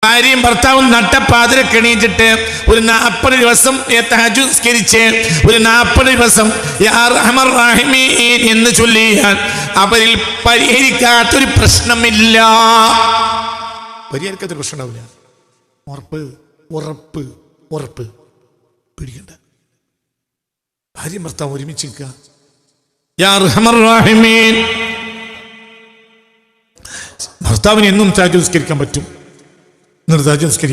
ഭാര്യയും ഭർത്താവും നട്ടപ്പാതിരക്ക് എണീച്ചിട്ട് ഒരു 40 ദിവസം തഹജ്ജുദ് നിസ്കരിച്ച് ഒരു 40 ദിവസം യാ അർഹമർ റഹീമീൻ എന്ന് ചൊല്ലിയാൽ അവരിൽ പരിഹരിക്കാത്തൊരു പ്രശ്നമില്ല. പരിഹരിക്കാത്തൊരു പ്രശ്നം ഉണ്ടാവില്ല. ഉറപ്പ് ഉറപ്പ് ഉറപ്പ്. പേടിക്കണ്ട. ഭാര്യയും ഭർത്താവ് ഒരുമിച്ച് നിൽക്കുക. യാ അർഹമർ റഹീമീൻ. ഭർത്താവിന് എന്നും തഹജ്ജുദ് നിസ്കരിക്കാൻ പറ്റും.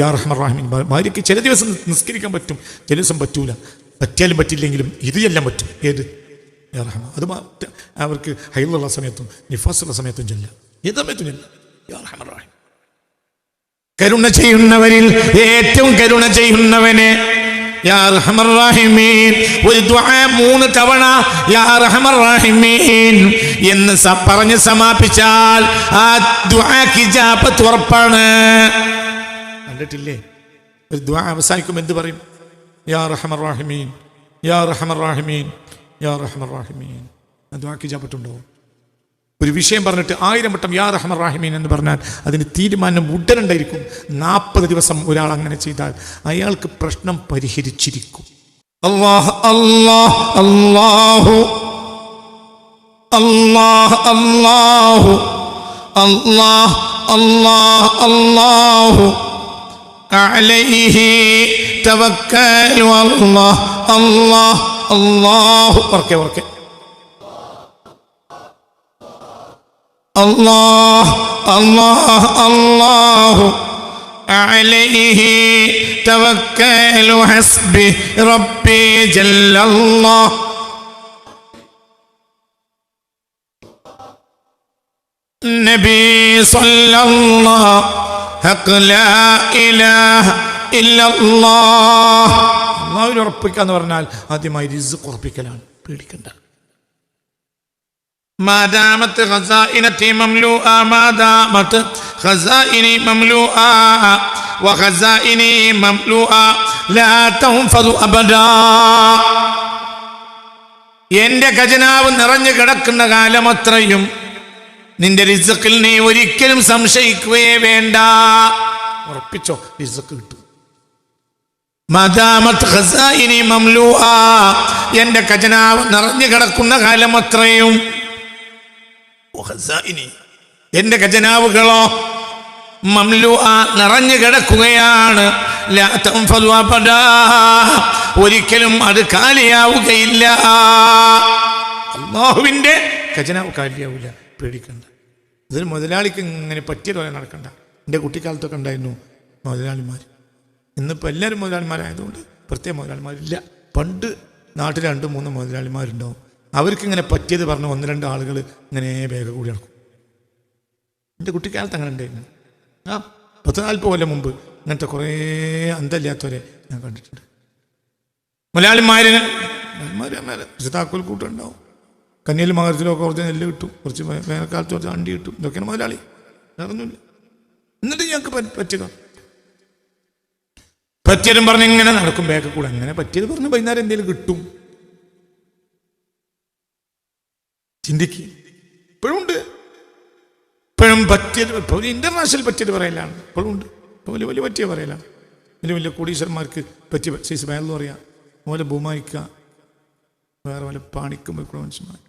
യാ അർഹമർ റഹീമീൻ. ഭാര്യയ്ക്ക് ചില ദിവസം നിസ്കരിക്കാൻ പറ്റും, ചില ദിവസം പറ്റൂല. പറ്റിയാലും പറ്റില്ലെങ്കിലും ഇത് എല്ലാം പറ്റും. ഏത് യാ റഹ്മാൻ. അത് അവർക്ക് ഹൈലുള്ള സമയത്തും നിഫാസുള്ള സമയത്തും ചെല്ലാം. ഏത് സമയത്തും ചെല്ലാം യാ അർഹമർ റഹീം. കരുണ ചെയ്യുന്നവരിൽ ഏറ്റവും കരുണ ചെയ്യുന്നവനെ യാ അർഹമർ റഹീമീൻ. ഒരു ദുആ 3 തവണ യാ അർഹമർ റഹീമീൻ എന്ന് പറഞ്ഞ് സമാപിച്ചാൽ ആ ദുആക്ക് ഇജാബത്ത് ഉറപ്പാണ്. കണ്ടിട്ടില്ലേ? ഒരു ദുആ അവസാനിക്കും എന്ത് പറയും? യാ അർഹമർ റഹീമീൻ, യാ അർഹമർ റഹീമീൻ, യാ അർഹമർ റഹീമീൻ. ആ ദുആക്ക് ഇജാബത്ത് ഉണ്ടാവും. ഒരു വിഷയം പറഞ്ഞിട്ട് 1000 വട്ടം യാ അർഹമർ റഹീമീൻ എന്ന് പറഞ്ഞാൽ അതിന് തീരുമാനം ഉടനുണ്ടായിരിക്കും. 40 ദിവസം ഒരാൾ അങ്ങനെ ചെയ്താൽ അയാൾക്ക് പ്രശ്നം പരിഹരിച്ചിരിക്കും. അല്ലാഹ് അല്ലാഹ് അല്ലാഹു അല്ലാഹ് അല്ലാഹു അല്ലാഹ് അല്ലാഹ് അല്ലാഹു അലൈഹി തവക്കലു അല്ലാഹ് അല്ലാഹ് അല്ലാഹു. ഓർക്കെ ഓർക്കെ. അല്ലാഹ് അല്ലാഹ് അല്ലാഹു അലൈഹി തവക്കലു ഹസ്ബി റബ്ബി ജല്ലല്ലാഹ്. നബി സല്ലല്ലാഹു ഹഖ് ലാ ഇലാഹ ഇല്ലല്ലാഹ്. അല്ലാഹുവിനെ ഉറപ്പിക്കുക എന്ന് പറഞ്ഞാൽ ആദ്യമായി റിസ്ഖ് ഉറപ്പിക്കലാണ്. പേടിക്കണ്ട. മാദാമത് ഖസാഇനതി മംലൂആ മാദാമത് ഖസാഇനി മംലൂആ വഖസാഇനി മംലൂആ ലാ തൻഫദു അബദാ. എൻ്റെ ഖജനാവ് നിറഞ്ഞു കിടക്കുന്ന കാലമത്രയും നിന്റെ റിസ്ഖിൽ നീ ഒരിക്കലും സംശയിക്കുകയേ വേണ്ട. ഉറപ്പിച്ചോ, റിസ്ഖ് കിട്ടും. മാദാമത് ഖസാഇനി മംലൂആ, എൻ്റെ ഖജനാവ് നിറഞ്ഞു കിടക്കുന്ന കാലമത്രയും എന്റെ ഖജനാവുകളോ മംലൂആ നിറഞ്ഞു കിടക്കുകയാണ്. ലാ തൻഫദു അബദാ, ഒരിക്കലും അത് കാലിയാവുകയില്ല. അല്ലാഹുവിൻ്റെ ഖജനാവ് കാലിയാവില്ല. പേടിക്കണ്ട. ഇതൊരു മുതലാളിക്ക് ഇങ്ങനെ പറ്റിയത് പോലെ നടക്കണ്ട. എൻ്റെ കുട്ടിക്കാലത്തൊക്കെ ഉണ്ടായിരുന്നു മുതലാളിമാർ. ഇന്നിപ്പോൾ എല്ലാവരും മുതലാളിമാരായതുകൊണ്ട് പ്രത്യേക മുതലാളിമാരില്ല. പണ്ട് നാട്ടിൽ 2-3 മുതലാളിമാരുണ്ടാവും. അവർക്കിങ്ങനെ പറ്റിയത് പറഞ്ഞ് 1-2 ആളുകൾ ഇങ്ങനെ വേഗ കൂടി നടക്കും. എൻ്റെ കുട്ടിക്കാലത്ത് അങ്ങനെ ഉണ്ടായിരുന്നു. 10-40 കൊല്ലം മുമ്പ് ഇങ്ങനത്തെ കുറേ അന്തമില്ലാത്തവരെ ഞാൻ കണ്ടിട്ടുണ്ട്. മുതലാളിമാര് താക്കോൽ കൂട്ടുണ്ടാവും. കന്നിയിൽ മകരത്തിലൊക്കെ കുറച്ച് നെല്ല് കിട്ടും, കുറച്ച് വേനൽക്കാലത്ത് കുറച്ച് അണ്ടി കിട്ടും. ഇതൊക്കെയാണ് മുതലാളി. വേറൊന്നുമില്ല. എന്നിട്ട് ഞങ്ങൾക്ക് പറ്റിയതും പറഞ്ഞ് ഇങ്ങനെ നടക്കും ബാക്ക് കൂടെ. അങ്ങനെ പറ്റിയത് പറഞ്ഞ് വൈകുന്നേരം എന്തെങ്കിലും കിട്ടും. ചിന്തിക്ക്. ഇപ്പോഴും ഉണ്ട്. ഇപ്പോഴും പറ്റിയത് ഇപ്പോൾ ഇന്റർനാഷണൽ പറ്റിയത് പറയലാണ്. ഇപ്പോഴും ഉണ്ട്. ഇപ്പോൾ വലിയ വലിയ പറ്റിയ പറയലാണ്. വലിയ വലിയ കോടീശ്വരന്മാർക്ക് പറ്റിയ സൈസ് വേലെന്ന് പറയാം. അതുപോലെ ബഹുമാനിക്കുക. വേറെ വല്ല പാണിക്കും പോയിക്കൂടെ മനുഷ്യന്മാർ.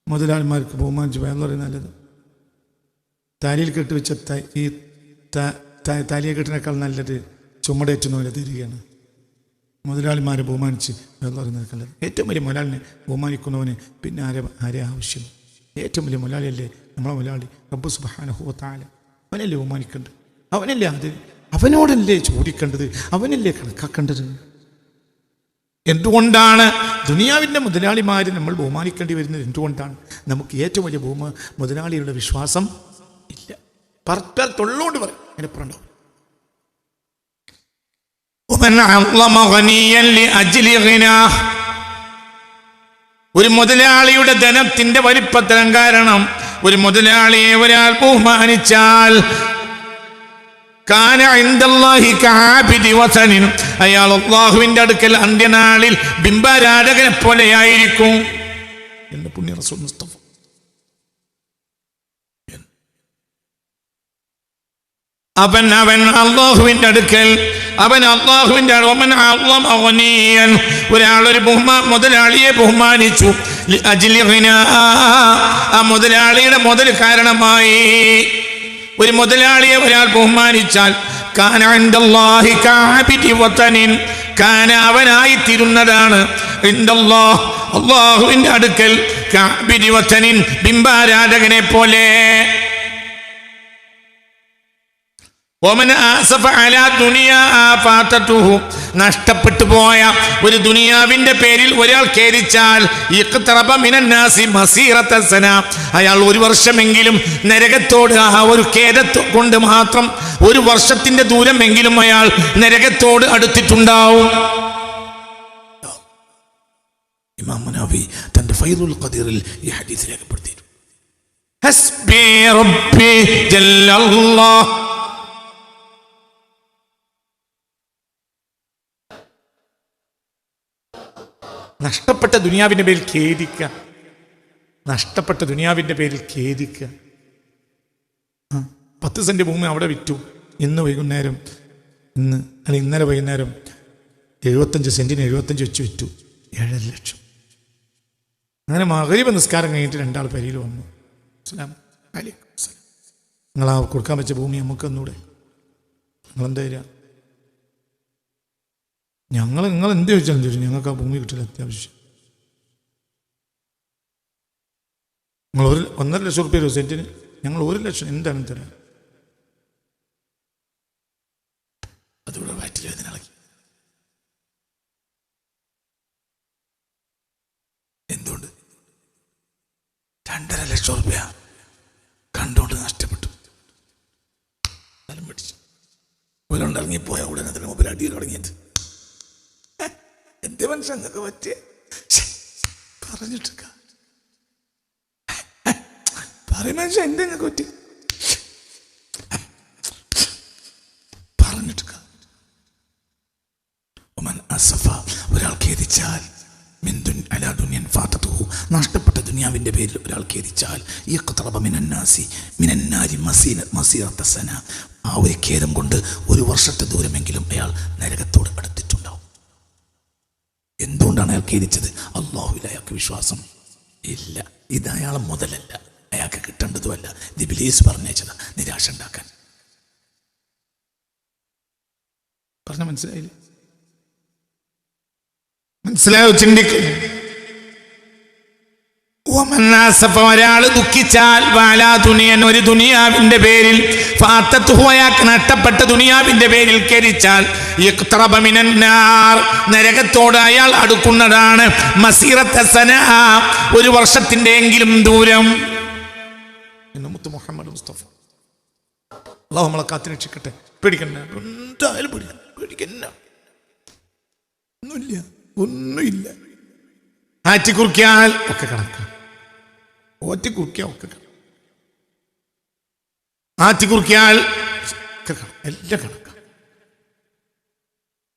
മുതലാളിമാർക്ക് ബഹുമാനിച്ച് വേലെന്ന് പറയുന്നത് നല്ലത്. താലിയിൽ കെട്ടി വെച്ച ഈ താലിയെ കെട്ടിനേക്കാൾ നല്ലത് ചുമടേറ്റുന്നവരെ തരികയാണ്. മുതലാളിമാരെ ബഹുമാനിച്ച് എന്ന് പറയുന്നതൊക്കെ ഏറ്റവും വലിയ മുതലാളിനെ ബഹുമാനിക്കുന്നവന് പിന്നെ ആരെ ആവശ്യം? ഏറ്റവും വലിയ മുതലാളിയല്ലേ നമ്മളെ മുതലാളി റബ്ബ് സുബ്ഹാനഹു വ തആല. അവനല്ലേ ബഹുമാനിക്കേണ്ടത്? അവനല്ലേ അവനോടല്ലേ ചോദിക്കേണ്ടത്? അവനല്ലേ കണക്കാക്കേണ്ടത്? എന്തുകൊണ്ടാണ് ദുനിയാവിൻ്റെ മുതലാളിമാരെ നമ്മൾ ബഹുമാനിക്കേണ്ടി വരുന്നത്? എന്തുകൊണ്ടാണ്? നമുക്ക് ഏറ്റവും വലിയ മുതലാളിയുടെ വിശ്വാസം ഇല്ല. തൊള്ളോണ്ട് പറയും അതിനെപ്പുറണ്ടാവും. ഒരു മുതലാളിയുടെ ധനത്തിന്റെ വലിപ്പത്തരം കാരണം ഒരു മുതലാളിയെ ഒരാൾ ബഹുമാനിച്ചാൽ അയാൾ അല്ലാഹുവിന്റെ അടുക്കൽ അന്ത്യനാളിൽ ബിംബാരാധകനെ പോലെയായിരിക്കും. എന്റെ പുണ്യ റസൂൽ മുസ്തഫ. അവൻ അല്ലാഹുവിന്റെ അടുക്കൽ ഒരാളൊരു മുതലാളിയെ ബഹുമാനിച്ചു, ആ മുതലാളിയുടെ മുതൽ കാരണമായി. ഒരു മുതലാളിയെ ഒരാൾ ബഹുമാനിച്ചാൽ അവനായി തീരുന്നതാണ് അല്ലാഹുവിന്റെ അടുക്കൽ ബിംബാരാധകനെ പോലെ. നഷ്ടപ്പെട്ടു പോയ ഒരു ദുനിയാവിന്റെ പേരിൽ ഒരാൾ ഖേദിച്ചാൽ അയാൾ ഒരു വർഷമെങ്കിലും നരകത്തോട്, ആ ഒരു ഖേദത്തെ കൊണ്ട് മാത്രം ഒരു വർഷത്തിന്റെ ദൂരമെങ്കിലും അയാൾ നരകത്തോട് അടുത്തിട്ടുണ്ടാവും. ഇമാം മുനാവി തന്റെ ഫൈദുൽ ഖദീറിൽ ഈ ഹദീസ് രേഖപ്പെടുത്തിയിരുന്നു. ഹസ്ബി റബ്ബി ജല്ലല്ലാഹ്. നഷ്ടപ്പെട്ട ദുനിയാവിന്റെ പേരിൽ ഖേദിക്കുക, നഷ്ടപ്പെട്ട ദുനിയാവിന്റെ പേരിൽ ഖേദിക്കുക. 10 സെന്റ് ഭൂമി അവിടെ വിറ്റു, ഇന്നലെ വൈകുന്നേരം 75 സെന്റിന് 75 വെച്ച് വിറ്റു, 7 ലക്ഷം. അങ്ങനെ മഗ്‌രിബ് നിസ്കാരം കഴിഞ്ഞിട്ട് 2 ആൾ പെരയിൽ വന്നു. നിങ്ങൾ ആ കൊടുക്കാൻ വെച്ച ഭൂമി നമുക്ക് ഒന്നൂടെ, നിങ്ങളെന്താ തരിക? നിങ്ങൾ എന്ത് ചോദിച്ചാലും ചോദിച്ചു, ഞങ്ങൾക്ക് ആ ഭൂമി കിട്ടില്ല, അത്യാവശ്യം. നിങ്ങൾ 1.5 ലക്ഷം റുപ്യ ഒരു സെന്റിന്, ഞങ്ങൾ 1 ലക്ഷം എന്താണ് തരാം? അതിവിടെ വയറ്റിലേതിനിളക്കി. എന്തുകൊണ്ട്? 2.5 ലക്ഷം റുപ്യ കണ്ടുകൊണ്ട് നഷ്ടപ്പെട്ടു. സ്ഥലം പിടിച്ചു ഒരാളിറങ്ങിപ്പോയ ഉടനെ തന്നെ മൊബൈൽ അടിയിൽ തുടങ്ങിയത്. എന്ത് മനുഷ്യൻ നിങ്ങൾക്ക് പറ്റിയ പറഞ്ഞിട്ട് പറയും മനുഷ്യൻ, എന്ത് നിങ്ങൾക്ക് പറ്റി പറഞ്ഞിട്ട്. ഒരാൾ ഖേദിച്ചാൽ നഷ്ടപ്പെട്ട ദുനിയാവിന്റെ പേരിൽ ഒരാൾ ഖേദിച്ചാൽ ആ ഒരു ഖേദം കൊണ്ട് ഒരു വർഷത്തെ ദൂരമെങ്കിലും അയാൾ നരകത്തോട് അടുത്തിട്ടുണ്ടാവും. എന്തുകൊണ്ടാണ് അയാൾ ഖേദിച്ചത്? അല്ലാഹുവിൽ അയാൾക്ക് വിശ്വാസം ഇല്ല. ഇത് അയാളെ മുതലല്ല, അയാൾക്ക് കിട്ടേണ്ടതുമല്ല. ഇത് ഇബ്ലീസ് പറഞ്ഞേച്ചതാ നിരാശ ഉണ്ടാക്കാൻ. പറഞ്ഞ മനസ്സിലായില്ലേ? മനസ്സിലായോ? ചിന്തിക്ക്. ഒരാൾ ദുഃഖിച്ചാൽ ഒരു ദുനിയാവിന്റെ പേരിൽ നഷ്ടപ്പെട്ട ദുനിയാവിന്റെ പേരിൽ ഖേദിച്ചാൽ നരകത്തോട് അയാൾ അടുക്കുന്നതാണ്. ഒരു വർഷത്തിന്റെ എങ്കിലും ദൂരം. മുഹമ്മദ് മുസ്തഫ അല്ലാഹു നമ്മളെ കാത്തുരക്ഷിക്കട്ടെ. പേടിക്കണ്ട, എന്തായാലും പേടിക്കണ്ട, ഒന്നുമില്ല. ആറ്റിക്കുറിക്കാൽ ഒക്കെ കണക്കാം, ഓറ്റിക്കുറിക്കാൽ ഒക്കെ കണക്കാം, ആറ്റിക്കുറിക്കാൽ എല്ലാം കണക്കാം.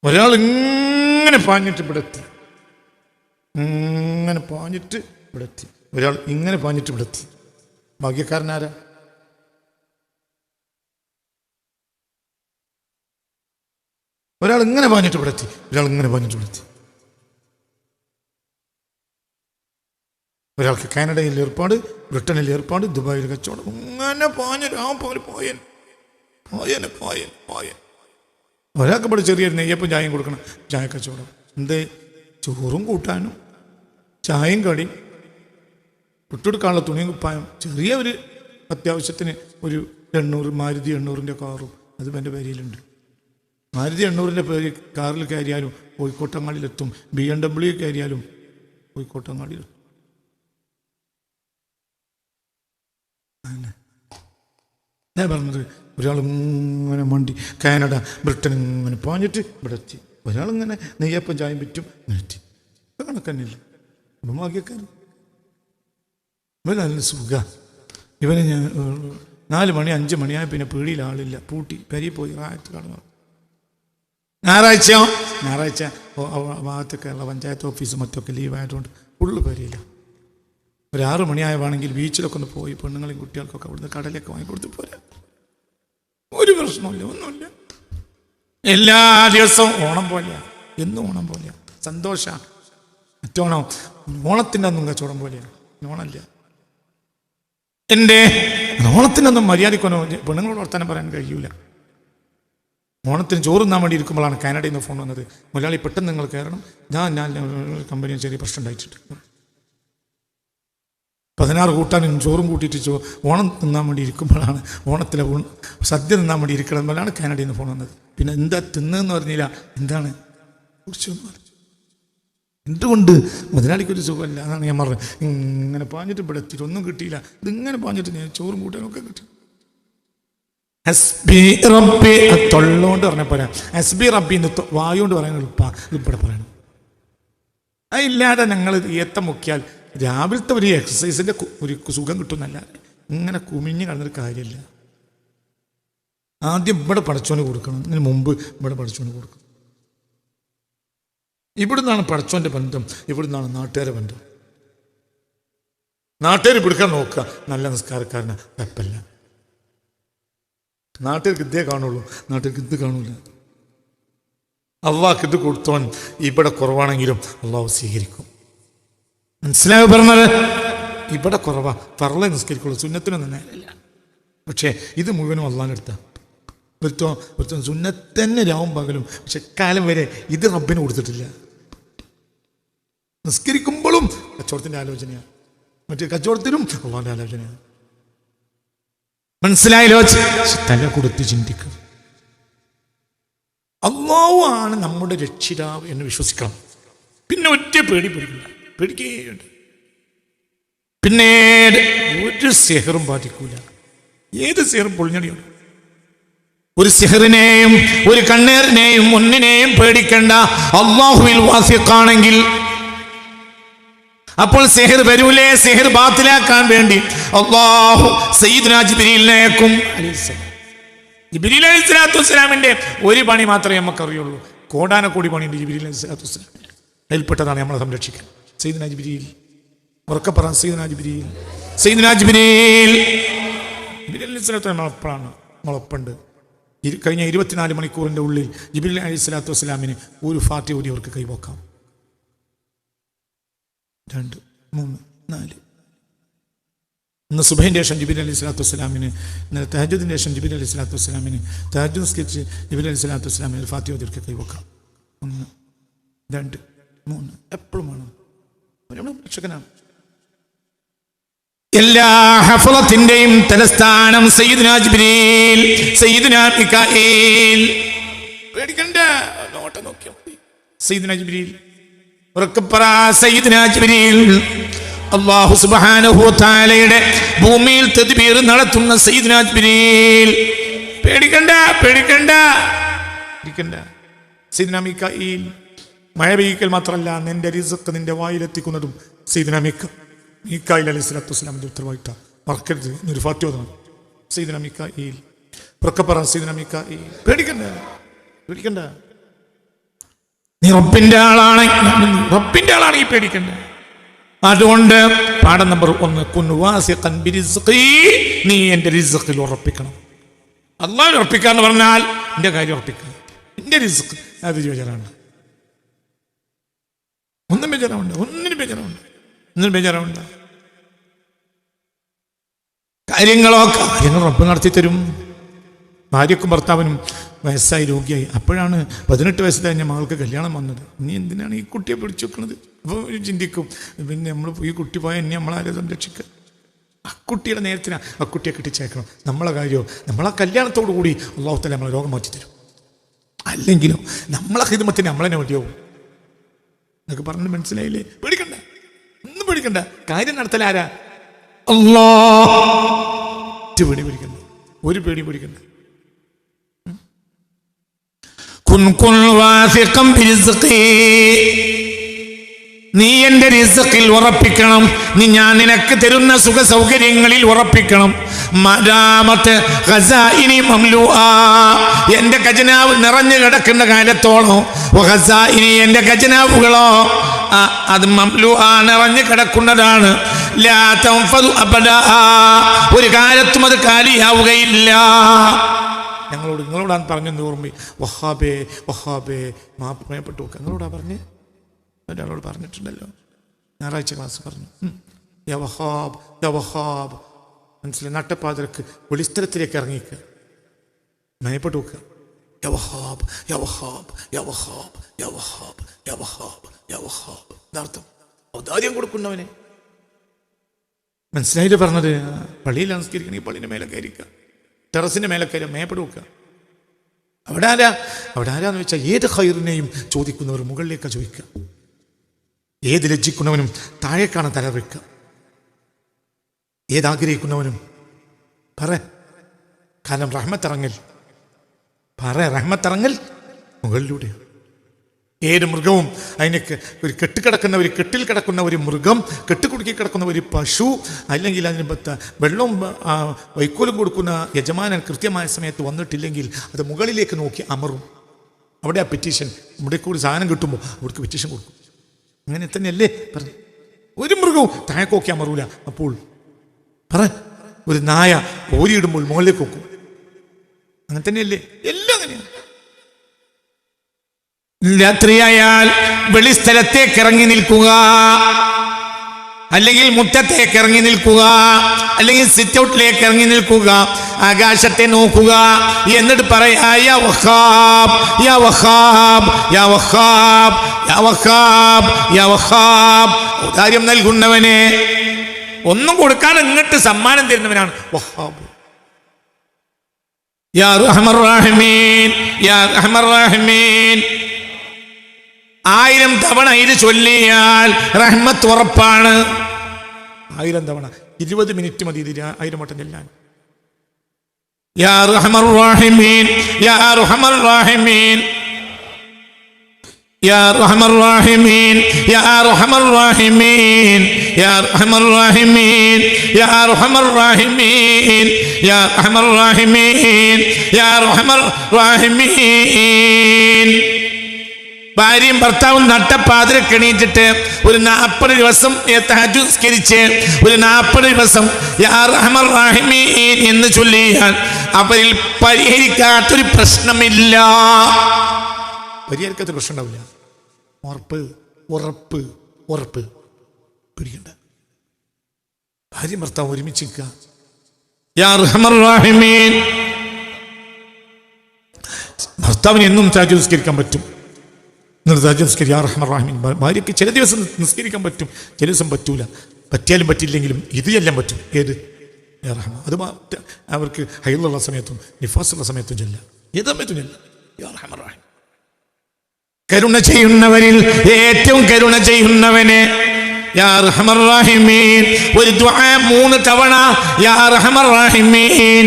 ഒരാൾ ഇങ്ങനെ പാഞ്ഞിട്ട് ഇവിടെ എത്തി, ഇങ്ങനെ പാഞ്ഞിട്ട് ഇവിടെ എത്തി. ഒരാൾ ഇങ്ങനെ പാഞ്ഞിട്ട് ഇവിടെ എത്തി. ഭാഗ്യക്കാരനാരാ? ഒരാൾ ഇങ്ങനെ പാഞ്ഞിട്ട് ഇവിടെ എത്തി, ഒരാൾ ഇങ്ങനെ പാഞ്ഞിട്ട് ഇവിടെ എത്തി. ഒരാൾക്ക് കാനഡയിൽ ഏർപ്പാട്, ബ്രിട്ടനിൽ ഏർപ്പാട്, ദുബായിൽ കച്ചവടം. ഇങ്ങനെ പോയൻ. ഒരാൾക്ക് ഇവിടെ ചെറിയൊരു നെയ്യപ്പം ചായയും കൊടുക്കണം, ചായ കച്ചവടം. എന്തേ? ചോറും കൂട്ടാനും ചായയും കടിയും, വിട്ടെടുക്കാനുള്ള തുണിയും കുപ്പായം. ചെറിയ ഒരു അത്യാവശ്യത്തിന് ഒരു 800 മാരുതി 800-ൻ്റെ കാറും അതും എൻ്റെ പേരിലുണ്ട്. മാരുതി 800-ൻ്റെ പേര് കാറിൽ കയറിയാലും കോഴിക്കോട്ടങ്ങാടിയിലെത്തും. BMW കയറിയാലും കോഴിക്കോട്ടങ്ങാടിയിലെത്തും. ഞാൻ പറഞ്ഞത് ഒരാൾ ഇങ്ങനെ മണ്ടി കാനഡ, ബ്രിട്ടൻ ഇങ്ങനെ പാഞ്ഞിട്ട് ഇവിടെ എത്തി. ഒരാളിങ്ങനെ നെയ്യപ്പം ചായം പറ്റും ഇങ്ങനെ എത്തി. കണക്കന്നില്ല. അപ്പം ഭാഗ്യക്കാരൻ. ഇവൻ നല്ല സുഖ. ഇവന് ഞാൻ 4 മണി 5 മണിയായ പിന്നെ പീടിയിൽ ആളില്ല, പൂട്ടി പെരിയിൽ പോയി റായത്ത് കാണുക. ഞായറാഴ്ച ഭാഗത്തൊക്കെയുള്ള പഞ്ചായത്ത് ഓഫീസും മറ്റൊക്കെ ലീവായതുകൊണ്ട് ഫുള്ള് പെരിയില്ല. ഒരു 6 മണിയായവാണെങ്കിൽ ബീച്ചിലൊക്കെ ഒന്ന് പോയി പെണ്ണുങ്ങളെയും കുട്ടികൾക്കൊക്കെ അവിടുന്ന് കടലൊക്കെ വാങ്ങിക്കൊടുത്ത് പോരാ. ഒരു പ്രശ്നമില്ല, ഒന്നുമില്ല. എല്ലാ ദിവസവും ഓണം പോലെയാണ്, എന്നും ഓണം പോലെയാണ്. സന്തോഷമാണ്. മറ്റോണം ഓണത്തിൻ്റെ അന്നും കച്ചവടം പോലെയാണ്. ഓണമില്ല. എൻ്റെ ഓണത്തിനൊന്നും മര്യാദക്കൊന്നും പെണ്ണുങ്ങളോട് വർത്താനം പറയാൻ കഴിയൂല. ഓണത്തിന് ചോറ് തിന്നാൻ വേണ്ടി ഇരിക്കുമ്പോഴാണ് കാനഡയിൽ നിന്ന് ഫോൺ വന്നത്. മലയാളി പെട്ടെന്ന് നിങ്ങൾ കയറണം, ഞാൻ കമ്പനി ചെറിയ പ്രശ്നം ഉണ്ടായിട്ടുണ്ട്. 16 കൂട്ടാനും ചോറും കൂട്ടിയിട്ട് ഓണം തിന്നാൻ വേണ്ടി ഇരിക്കുമ്പോഴാണ്, ഓണത്തിലെ സദ്യ തിന്നാൻ വേണ്ടി ഇരിക്കണമെന്നാണ് കാനഡയിൽ നിന്ന് ഫോൺ വന്നത്. പിന്നെ എന്താ തിന്നെന്ന് പറഞ്ഞില്ല, എന്താണ് കുറിച്ചെന്ന് പറഞ്ഞു. എന്തുകൊണ്ട് മുതലാളിക്കൊരു സുഖമല്ല, അതാണ് ഞാൻ പറഞ്ഞത്. ഇങ്ങനെ പാഞ്ഞിട്ട് ഇവിടെ എത്തിയിട്ട് ഒന്നും കിട്ടിയില്ല. ഇതിങ്ങനെ പാഞ്ഞിട്ട് ഞാൻ ചോറും കൂട്ടാനൊക്കെ കിട്ടി. ഹസ്ബി റബ്ബി, തൊള്ളോണ്ട് പറഞ്ഞ പോരാ. ഹസ്ബി റബ്ബി എന്ന് വായുകൊണ്ട് പറയാൻ ഇവിടെ പറയണം. അതില്ലാതെ ഞങ്ങൾ ഏത്തം മുക്കിയാൽ രാവിലത്തെ ഒരു എക്സസൈസിൻ്റെ ഒരു സുഖം കിട്ടുന്നല്ല. ഇങ്ങനെ കുമിഞ്ഞ് കിടന്നൊരു കാര്യമില്ല. ആദ്യം ഇവിടെ പടച്ചോന് കൊടുക്കണം, ഇതിന് മുമ്പ് ഇവിടെ പടച്ചോന് കൊടുക്കണം. ഇവിടുന്നാണ് പടച്ചോൻ്റെ ബന്ധം, ഇവിടുന്നാണ് നാട്ടുകാരെ ബന്ധം. നാട്ടുകാർ പിടിക്കാൻ നോക്കുക, നല്ല നിസ്കാരക്കാരന് കുഴപ്പമില്ല. നാട്ടുകാർക്ക് ഇതേ കാണുള്ളൂ, നാട്ടുകാർക്ക് ഇത് കാണൂല. അള്ളാഹ്ക്ക് ഇത് കൊടുത്തോൻ ഇവിടെ കുറവാണെങ്കിലും അള്ളാഹു സ്വീകരിക്കും. മനസ്സിലായി പറഞ്ഞത്? ഇവിടെ കുറവാ, ഫർളെ നിസ്കരിക്കുള്ളൂ, സുന്നത്തിനൊന്നും നേരമില്ല. പക്ഷേ ഇത് മുഴുവനും അള്ളാഹിനെടുത്ത ഒരുത്തം സുന്നത്തന്നെ രാവും പകലും. പക്ഷെ കാലം വരെ ഇത് റബ്ബിന് കൊടുത്തിട്ടില്ല. നിസ്കരിക്കുമ്പോഴും കച്ചവടത്തിൻ്റെ ആലോചനയാണ്, മറ്റേ കച്ചവടത്തിലും അള്ളാഹിൻ്റെ ആലോചനയാണ്. മനസ്സിലായല്ലോ? തല കൊടുത്ത് ചിന്തിക്കണം. അല്ലാഹു ആണ് നമ്മുടെ രക്ഷിതാവ് എന്ന് വിശ്വസിക്കണം. പിന്നെ ഒറ്റ പേടിക്കേണ്ട. പിന്നെ ഒരു സിഹറും ബാധിക്കൂല. ഏത് സിഹറും പൊളിഞ്ഞടിയാണ്. ഒരു സിഹറിനെയും ഒരു കണ്ണേറിനെയും ഒന്നിനെയും പേടിക്കണ്ട. അല്ലാഹുവിൽ വാസിഖാണെങ്കിൽ അപ്പോൾ സിഹർ വരൂലേ? സിഹർ ബാത്തിലാക്കാൻ വേണ്ടി അല്ലാഹു സയ്യിദുനാ ജിബ്രീലിനെ അയക്കും. ജിബ്രീൽ അലൈഹിസ്സലാത്തു വസ്സലാമിന്റെ ഒരു പണി മാത്രമേ നമുക്കറിയുള്ളൂ. കോടാനക്കോടി പണിയുണ്ട് ജിബ്രീൽ അലൈഹിസ്സലാത്തു വസ്സലാം. അതിൽപ്പെട്ടതാണ് നമ്മളെ സംരക്ഷിക്കാൻ. സയ്യിദുനാ ജിബ്രീൽ, ഉറക്കെ പറ, സയ്യിദുനാ ജിബ്രീൽ, സയ്യിദുനാ ജിബ്രീൽ. ജിബ്രീൽ അലൈഹിസ്സലാത്തു നമ്മളെപ്പോഴാണ് നമ്മളൊപ്പുണ്ട്. കഴിഞ്ഞ 24 മണിക്കൂറിൻ്റെ ഉള്ളിൽ ജിബ്രീൽ അലൈഹിസ്സലാത്തു വസ്സലാമിന് ഒരു ഫാത്തിഹ ഓതി അവർക്ക് കൈവക്കാം. 2, 3, 4. ഇന്ന് സുബഹിൻ്റെ ശേഷം ജിബ്രീൽ അലൈഹിസ്സലാത്തു വസ്സലാമിന്, ഇന്നലെ തഹജ്ജുദിൻ്റെ ശേഷം ജിബ്രീൽ അലൈഹിസ്സലാത്തു വസ്സലാമിന്, തഹജ്ജുദ് നിസ്കരിച്ച് ജിബ്രീൽ അലൈഹിസ്സലാത്തു വസ്സലാമിന് ഫാത്തിഹ ഓതി അവർക്ക് കൈവക്കാം. 1, 2, 3. എപ്പോഴും വേണം. രക്ഷകനാണ്. എല്ലാ ഹഫളത്തിന്റെയും തലസ്ഥാനം സയ്യിദുനാ ജിബ്രീൽ, സയ്യിദുനാ മികാഈൽ. പേടിക്കണ്ട, നോട്ടം നോക്കിയാൽ മതി. സയ്യിദുനാ ജിബ്രീൽ, ഉറക്കപ്പറ, സയ്യിദുനാ ജിബ്രീൽ. അല്ലാഹു സുബ്ഹാനഹു വ തആലയുടെ ഭൂമിയിൽ തദ്ബീർ നടത്തുന്ന സയ്യിദുനാ ജിബ്രീൽ. പേടിക്കണ്ട. സയ്യിദുനാ മികാഈൽ. മഴ പെയ്യിക്കൽ മാത്രമല്ല, നിന്റെ റിസ്ഖ് നിന്റെ വായിലെത്തിക്കുന്നതും സയ്യിദുനാ മികാഈൽ അലൈഹിസ്സലാത്തു വസ്സലാമിന്റെ ഉത്തരവാദിത്തം. മറക്കരുത്. ഒരു ഫാത്തിഹ ഓതണം. സയ്യിദുനാ മികാഈൽ. ഉറക്കപ്പറ, സയ്യിദുനാ മികാഈൽ. പേടിക്കണ്ട. നീ റബ്ബിന്റെ ആളാണെങ്കിൽ പേടിക്കണ്ട. അതുകൊണ്ട് പാഠം നമ്പർ 1, കുൻ വാസിഖൻ ബിരിസ്ഖി. നീ എൻ്റെ റിസ്ഖിൽ ഉറപ്പിക്കണം. അല്ലാഹു ഉറപ്പിക്കാന്ന് പറഞ്ഞാൽ എൻ്റെ കാര്യം ഉറപ്പിക്കുക. എൻ്റെ റിസ്ഖ് അത് ബേജാറാണ്. ഒന്നിനും ബേജാറാവണ്ട. കാര്യങ്ങൾ റബ്ബ് നടത്തി തരും. ഭാര്യക്കും ഭർത്താവിനും വയസ്സായി രോഗിയായി. അപ്പോഴാണ് 18 വയസ്സ് കഴിഞ്ഞ മകൾക്ക് കല്യാണം വന്നത്. ഇനി എന്തിനാണ് ഈ കുട്ടിയെ പിടിച്ചു വെക്കുന്നത്? അപ്പോൾ ചിന്തിക്കും, പിന്നെ നമ്മൾ ഈ കുട്ടി പോയാൽ ഇനി നമ്മളാരെ സംരക്ഷിക്കുക? ആ കുട്ടിയുടെ നേരത്തിനാണ് ആ കുട്ടിയെ കെട്ടിച്ചേക്കണം. നമ്മളെ കാര്യമോ, നമ്മളെ കല്യാണത്തോടു കൂടി അല്ലാഹു തആല നമ്മളെ രോഗം മാറ്റി തരും. അല്ലെങ്കിലോ നമ്മളെ ഹിദ്മത്തിന് നമ്മളെന്നെ മതിയാവും. എന്നൊക്കെ പറഞ്ഞ് മനസ്സിലായില്ലേ? പേടിക്കണ്ട, ഒന്നും പേടിക്കണ്ട. കാര്യം നടത്തലാരാ? അല്ലാഹ്. പേടിക്കണ്ട, ഒരു പേടി പേടിക്കണ്ട. നീ എന്റെ റിസ്ഖിൽ ഉറപ്പിക്കണം. ഞാൻ നിനക്ക് തരുന്ന സുഖ സൗകര്യങ്ങളിൽ ഉറപ്പിക്കണം. എന്റെ ഖജനാവ് നിറഞ്ഞു കിടക്കുന്ന കാലത്തോളോ, എന്റെ ഖജനാവുകളോ അത് നിറഞ്ഞു കിടക്കുന്നതാണ്. ഒരു കാലത്തും അത് കാലിയാവുകയില്ല. നിങ്ങളോടാണ് പറഞ്ഞെന്ന് ഓർമ്മ. വഹാബേ വഹാബേ മാപ്പ് ഭയപ്പെട്ടു നോക്കുക. നിങ്ങളോടാ പറഞ്ഞ് ഒരാളോട് പറഞ്ഞിട്ടുണ്ടല്ലോ, ഞായറാഴ്ച ക്ലാസ് പറഞ്ഞു. യാ വഹാബ് യാ വഹാബ്, മനസ്സിലായി? നട്ടപ്പാതിരക്ക് വെളിസ്ഥലത്തിലേക്ക് ഇറങ്ങിക്കുക, ഭയപ്പെട്ടു നോക്കുക. യാ വഹാബ് യാ വഹാബ് യാ വഹാബ് യാ വഹാബ് യാ വഹാബ് യാ വഹാബ്. എന്താർത്ഥം? ഔദാര്യം കൊടുക്കുന്നവനെ. മനസ്സിലായിട്ട് പറഞ്ഞത്? പള്ളിയിൽ നമസ്കരിക്കണമെങ്കിൽ പള്ളിൻ്റെ മേലെ കയറിക്കുക, ടെറസിൻ്റെ മേലെ കയറി മേപ്പെട്ട് നോക്കുക. അവിടെ ആരാന്ന് വെച്ചാൽ ഏത് ഖൈറിനെയും ചോദിക്കുന്നവർ മുകളിലേക്കാണ് ചോദിക്കുക, ഏത് ലജ്ജിക്കുന്നവനും താഴേക്കാണ് തല വയ്ക്കുക, ഏതാഗ്രഹിക്കുന്നവനും കാരണം റഹ്മത്തിറങ്ങൽ മുകളിലൂടെയാണ്. ഏത് മൃഗവും അതിനൊക്കെ ഒരു കെട്ടിൽ കിടക്കുന്ന ഒരു മൃഗം, കെട്ടുകുടുക്കി കിടക്കുന്ന ഒരു പശു, അല്ലെങ്കിൽ അതിന് വെള്ളവും വൈക്കോലും കൊടുക്കുന്ന യജമാനൻ കൃത്യമായ സമയത്ത് വന്നിട്ടില്ലെങ്കിൽ അത് മുകളിലേക്ക് നോക്കി അമറും. അവിടെ ആ പെറ്റീഷൻ, ഇവിടെ കൂടി സാധനം കിട്ടുമ്പോൾ അവർക്ക് പെറ്റീഷൻ കൊടുക്കും. അങ്ങനെ തന്നെയല്ലേ പറഞ്ഞു? ഒരു മൃഗവും താഴേക്കോക്കി അമറൂല. അപ്പോൾ ഒരു നായ ഓരിയിടുമ്പോൾ മുകളിലേക്ക് നോക്കും. അങ്ങനെ തന്നെയല്ലേ? എല്ലാം അങ്ങനെയാണ്. രാത്രിയായാൽ വെളിസ്ഥലത്തേക്ക് ഇറങ്ങി നിൽക്കുക, അല്ലെങ്കിൽ മുറ്റത്തേക്ക് ഇറങ്ങി നിൽക്കുക, അല്ലെങ്കിൽ സിറ്റ് ഔട്ടിലേക്ക് ഇറങ്ങി നിൽക്കുക, ആകാശത്തെ നോക്കുക, എന്നിട്ട് പറയാ യാ വഹാബ് യാ വഹാബ് യാ വഹാബ് യാ വഹാബ് യാ വഹാബ്. ഔദാര്യം നൽകുന്നവനെ, ഒന്നും കൊടുക്കാൻ ഇങ്ങോട്ട് സമ്മാനം തരുന്നവനാണ് വഹാബ്. യാ റഹ്മർ റഹീമീൻ യാ റഹ്മർ റഹീമീൻ. 1000 തവണ ഇത് ചൊല്ലിയാൽ റഹ്മത്ത് ഉറപ്പാണ്. 1000 തവണ, 20 മിനിറ്റ് മതി ഇത് 1000 വട്ടം ചൊല്ലാൻ. യാ റഹ്മർ റഹീമീൻ യാ റഹ്മർ റഹീമീൻ യാ റഹ്മർ റഹീമീൻ യാ റഹ്മർ റഹീമീൻ യാ റഹ്മർ റഹീമീൻ യാ റഹ്മർ റഹീമീൻ യാ റഹ്മർ റഹീമീൻ യാ റഹ്മർ റഹീമീൻ. ഭാര്യയും ഭർത്താവും നട്ടപ്പാതിരക്ക് എണീറ്റിട്ട് ഒരു 40 ദിവസം തഹജ്ജുദ് നിസ്കരിച്ച് ഒരു 40 ദിവസം യാ റഹ്മർ റഹീമീൻ എന്ന് ചൊല്ലിയാൽ അവരിൽ പരിഹരിക്കാത്തൊരു പ്രശ്നമില്ല. പരിഹരിക്കാത്ത പ്രശ്നം ഉണ്ടാവില്ല. ഉറപ്പ് പിടിക്കണ്ട. ഭാര്യയും ഭർത്താവും ഒരുമിച്ച് നിൽക്കുക. യാ റഹ്മർ റഹീമീൻ. ഭർത്താവിന് എന്നും തഹജ്ജുദ് നിസ്കരിക്കാൻ പറ്റും. യാ റഹ്മർ റഹീമീൻ. ഭാര്യയ്ക്ക് ചില ദിവസം നിസ്കരിക്കാൻ പറ്റും, ചില ദിവസം പറ്റൂല. പറ്റിയാലും പറ്റിയില്ലെങ്കിലും ഇത് എല്ലാം പറ്റും. ഏത്? യാ റഹ്മ. അത് അവർക്ക് ഹൈലുള്ള സമയത്തും നിഫാസുള്ള സമയത്തും ചെല്ലാം, ഏത് സമയത്തും ചെല്ലാം യാ റഹ്മർ റഹീം. കരുണ ചെയ്യുന്നവരിൽ ഏറ്റവും കരുണ ചെയ്യുന്നവനെ യാ റഹ്മർ റഹീമീൻ. ഒരു ദുആ 3 തവണ യാ റഹ്മർ റഹീമീൻ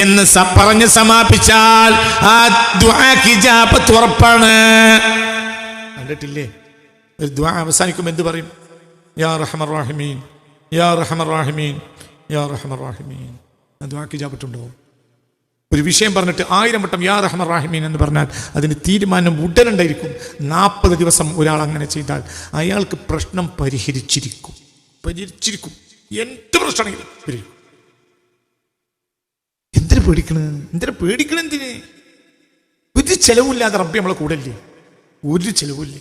എന്ന് പറഞ്ഞ് സമാപിച്ചാൽ ആ ദുആക്ക് ഇജാബത്ത് ഉറപ്പാണ്. കണ്ടിട്ടില്ലേ? ഒരു ദുആ അവസാനിക്കുമ്പോൾ എന്ത് പറയും? യാ റഹ്മർ റഹീമീൻ യാ റഹ്മർ റഹീമീൻ യാ റഹ്മർ റഹീമീൻ. ആ ദുആക്ക് ഇജാബത്തുണ്ടോ? ഒരു വിഷയം പറഞ്ഞിട്ട് 1000 വട്ടം യാ റഹ്മർ റഹീമീൻ എന്ന് പറഞ്ഞാൽ അതിന് തീരുമാനം ഉടനുണ്ടായിരിക്കും. 40 ദിവസം ഒരാൾ അങ്ങനെ ചെയ്താൽ അയാൾക്ക് പ്രശ്നം പരിഹരിച്ചിരിക്കും. എന്ത് പ്രശ്നമാണെങ്കിലും പരിഹരിക്കും. എന്തിനു പേടിക്കണം? എന്തിന്? ഒരു ചെലവില്ലാതെ റബ്ബി നമ്മളെ കൂടല്ലേ? ഒരു ചെലവില്ല.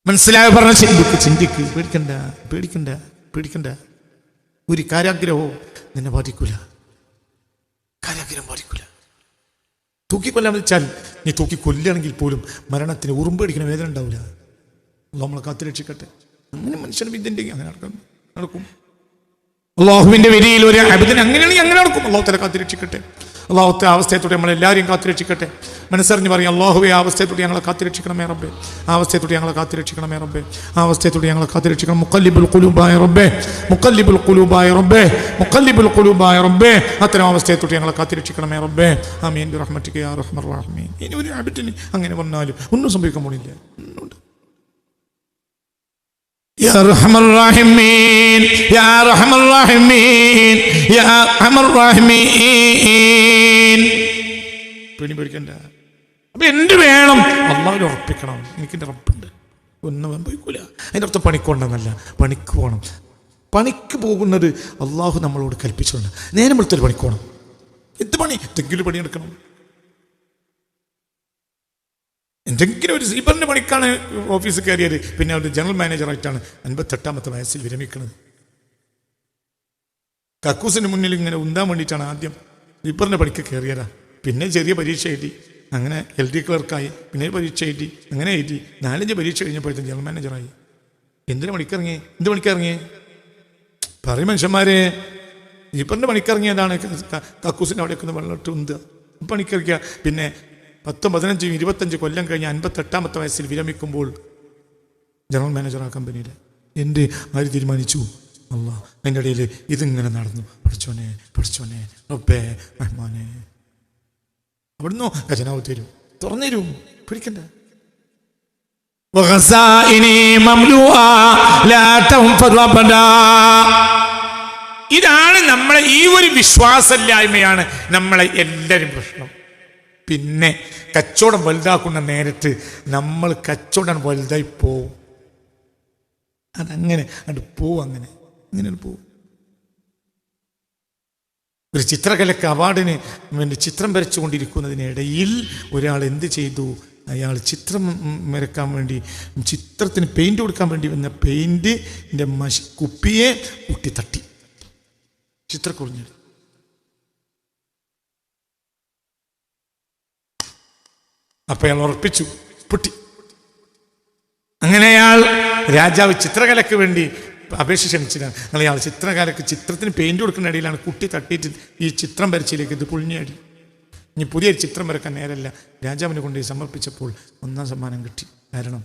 മനസ്സിലായ പറഞ്ഞ ചിന്തിക്ക്. പേടിക്കണ്ട. ഒരു കാര്യാഗ്രഹവും നിന്നെ ബാധിക്കൂല. തൂക്കിക്കൊല്ലാൻ വെച്ചാൽ നീ തൂക്കിക്കൊല്ലുകയാണെങ്കിൽ പോലും മരണത്തിന് ഉറുമ്പടിക്കുന്ന വേദന ഉണ്ടാവില്ല. നമ്മളെ കാത്തുരക്ഷിക്കട്ടെ. അങ്ങനെ മനുഷ്യൻ വിദ്യണ്ടെങ്കിൽ അങ്ങനെ നടക്കും. അള്ളാഹുവിന്റെ വിധിയിൽ ഒരു അബിദിന് അങ്ങനെയാണെങ്കിൽ അങ്ങനെ നടക്കും. അള്ളാഹു തല കാത്തുരക്ഷിക്കട്ടെ. അള്ളാഹുത്തെ അവസ്ഥയെത്തോടെ നമ്മളെല്ലാവരെയും കാത്തുരക്ഷിക്കട്ടെ. മനസ്സറിഞ്ഞ് പറയും അള്ളാഹുവെ ആ അവസ്ഥയെത്തോടെ ഞങ്ങളെ കാത്തുരക്ഷിക്കണമേ റബ്ബേ. ആ അവസ്ഥയെത്തോടെ ഞങ്ങളെ കാത്തുരക്ഷിക്കണമേ റബ്ബേ. ആ അവസ്ഥയെത്തോടെ ഞങ്ങളെ കാത്തുരക്ഷിക്കണം. മുഖല്ലിബുൽ ഖുലൂബായ റബ്ബേ. അത്തരം അവസ്ഥയെത്തോടെ ഞങ്ങളെ കാത്തുരക്ഷിക്കണമേ റബ്ബേ. ആമീൻ ബിറഹ്മതിക യാ റഹ്മർ റഹീമീൻ. ഇനി ഒരു അബിദിന് അങ്ങനെ വന്നാലും ഒന്നും സംഭവിക്കാൻ പോണില്ല. യാ റഹ്മർ റഹീമീൻ യാ റഹ്മർ റഹീമീൻ യാ റഹ്മർ റഹീമീൻ. പേടിക്കണ്ട. അപ്പൊ എന്ത് വേണം? അള്ളാഹുവിൽ ഉറപ്പിക്കണം. എനിക്കെൻ്റെ റബ്ബുണ്ട്, ഒന്നും സംഭവിക്കൂല. അതിൻ്റെ അർത്ഥം പണിക്കൊണ്ടെന്നല്ല, പണിക്ക് പോകണം. പണിക്ക് പോകുന്നത് അള്ളാഹു നമ്മളോട് കൽപ്പിച്ചിട്ടുണ്ട്. നേരം വെളുത്തൊരു പണിക്ക് പോകണം. എന്ത് പണി? എന്തെങ്കിലും പണിയെടുക്കണം. എന്തെങ്കിലും ഒരു സീപ്പറിൻ്റെ പണിക്കാണ് ഓഫീസിൽ കയറിയത്. പിന്നെ അവർ ജനറൽ മാനേജറായിട്ടാണ് 58ാമത്തെ വയസ്സിൽ വിരമിക്കുന്നത്. കക്കൂസിന് മുന്നിൽ ഇങ്ങനെ ഉന്താൻ വേണ്ടിയിട്ടാണ് ആദ്യം സീപ്പറിൻ്റെ പണിക്ക് കയറിയതാ. പിന്നെ ചെറിയ പരീക്ഷ എഴുതി, അങ്ങനെ LD ക്ലർക്കായി. പിന്നെ പരീക്ഷ എഴുതി, അങ്ങനെ എഴുതി 4-5 പരീക്ഷ കഴിഞ്ഞപ്പോഴത്തേക്കും ജനറൽ മാനേജറായി. എന്തിനു പണിക്കിറങ്ങി? എന്ത് പണിക്കിറങ്ങി പറയും മനുഷ്യന്മാരെ? സീപ്പറിൻ്റെ പണിക്കിറങ്ങിയതാണ്. കക്കൂസിൻ്റെ അവിടെയൊക്കെ ഒന്ന് വെള്ളമിട്ട് ഉന്തുക, പണിക്കിറക്കുക. പിന്നെ 10, 15, 25 കൊല്ലം കഴിഞ്ഞ് 58ാമത്തെ വയസ്സിൽ വിരമിക്കുമ്പോൾ ജനറൽ മാനേജർ ആ കമ്പനിയിൽ. എൻ്റെ ആര് തീരുമാനിച്ചു? അല്ലാഹ്. അതിൻ്റെ ഇടയിൽ ഇതിങ്ങനെ നടന്നു. പഠിച്ചോനെ പഠിച്ചോനെ റബ്ബേ റഹ്മാനെ. അവിടുന്ന് ഖജനാവ് തരും, തുറന്നേരും, പിടിക്കണ്ട. ഇതാണ് നമ്മളെ ഈ ഒരു വിശ്വാസമില്ലായ്മയാണ് നമ്മളെ എല്ലാവരും പ്രശ്നം. പിന്നെ കച്ചവടം വലുതാക്കുന്ന നേരത്ത് നമ്മൾ കച്ചവടം വലുതായി പോവും. അതങ്ങനെ അത് പോവും, അങ്ങനെ അങ്ങനെ പോവും. ഒരു ചിത്രകലയ്ക്ക് അവാർഡിന് വേണ്ടി ചിത്രം വരച്ചുകൊണ്ടിരിക്കുന്നതിനിടയിൽ ഒരാൾ എന്ത് ചെയ്തു? അയാൾ ചിത്രം വരയ്ക്കാൻ വേണ്ടി, ചിത്രത്തിന് പെയിന്റ് കൊടുക്കാൻ വേണ്ടി വന്ന പെയിന്റിൻ്റെ കുപ്പിയെ കുട്ടി തട്ടി, ചിത്രം കുറിഞ്ഞു. അപ്പൊ അയാൾ ഉറപ്പിച്ചു, പൊട്ടി. അങ്ങനെ അയാൾ രാജാവ് ചിത്രകലയ്ക്ക് വേണ്ടി അപേക്ഷ ക്ഷണിച്ചിട്ടാണ്. നിങ്ങൾ അയാൾ ചിത്രകലയ്ക്ക് ചിത്രത്തിന് പെയിന്റ് കൊടുക്കുന്ന ഇടയിലാണ് കുട്ടി തട്ടിയിട്ട് ഈ ചിത്രം വരച്ചിലേക്ക് ഇത് പൊളിഞ്ഞടി. ഇനി പുതിയൊരു ചിത്രം വരക്കാൻ നേരല്ല. രാജാവിനെ കൊണ്ട് സമർപ്പിച്ചപ്പോൾ 1ാം സമ്മാനം കിട്ടി. കാരണം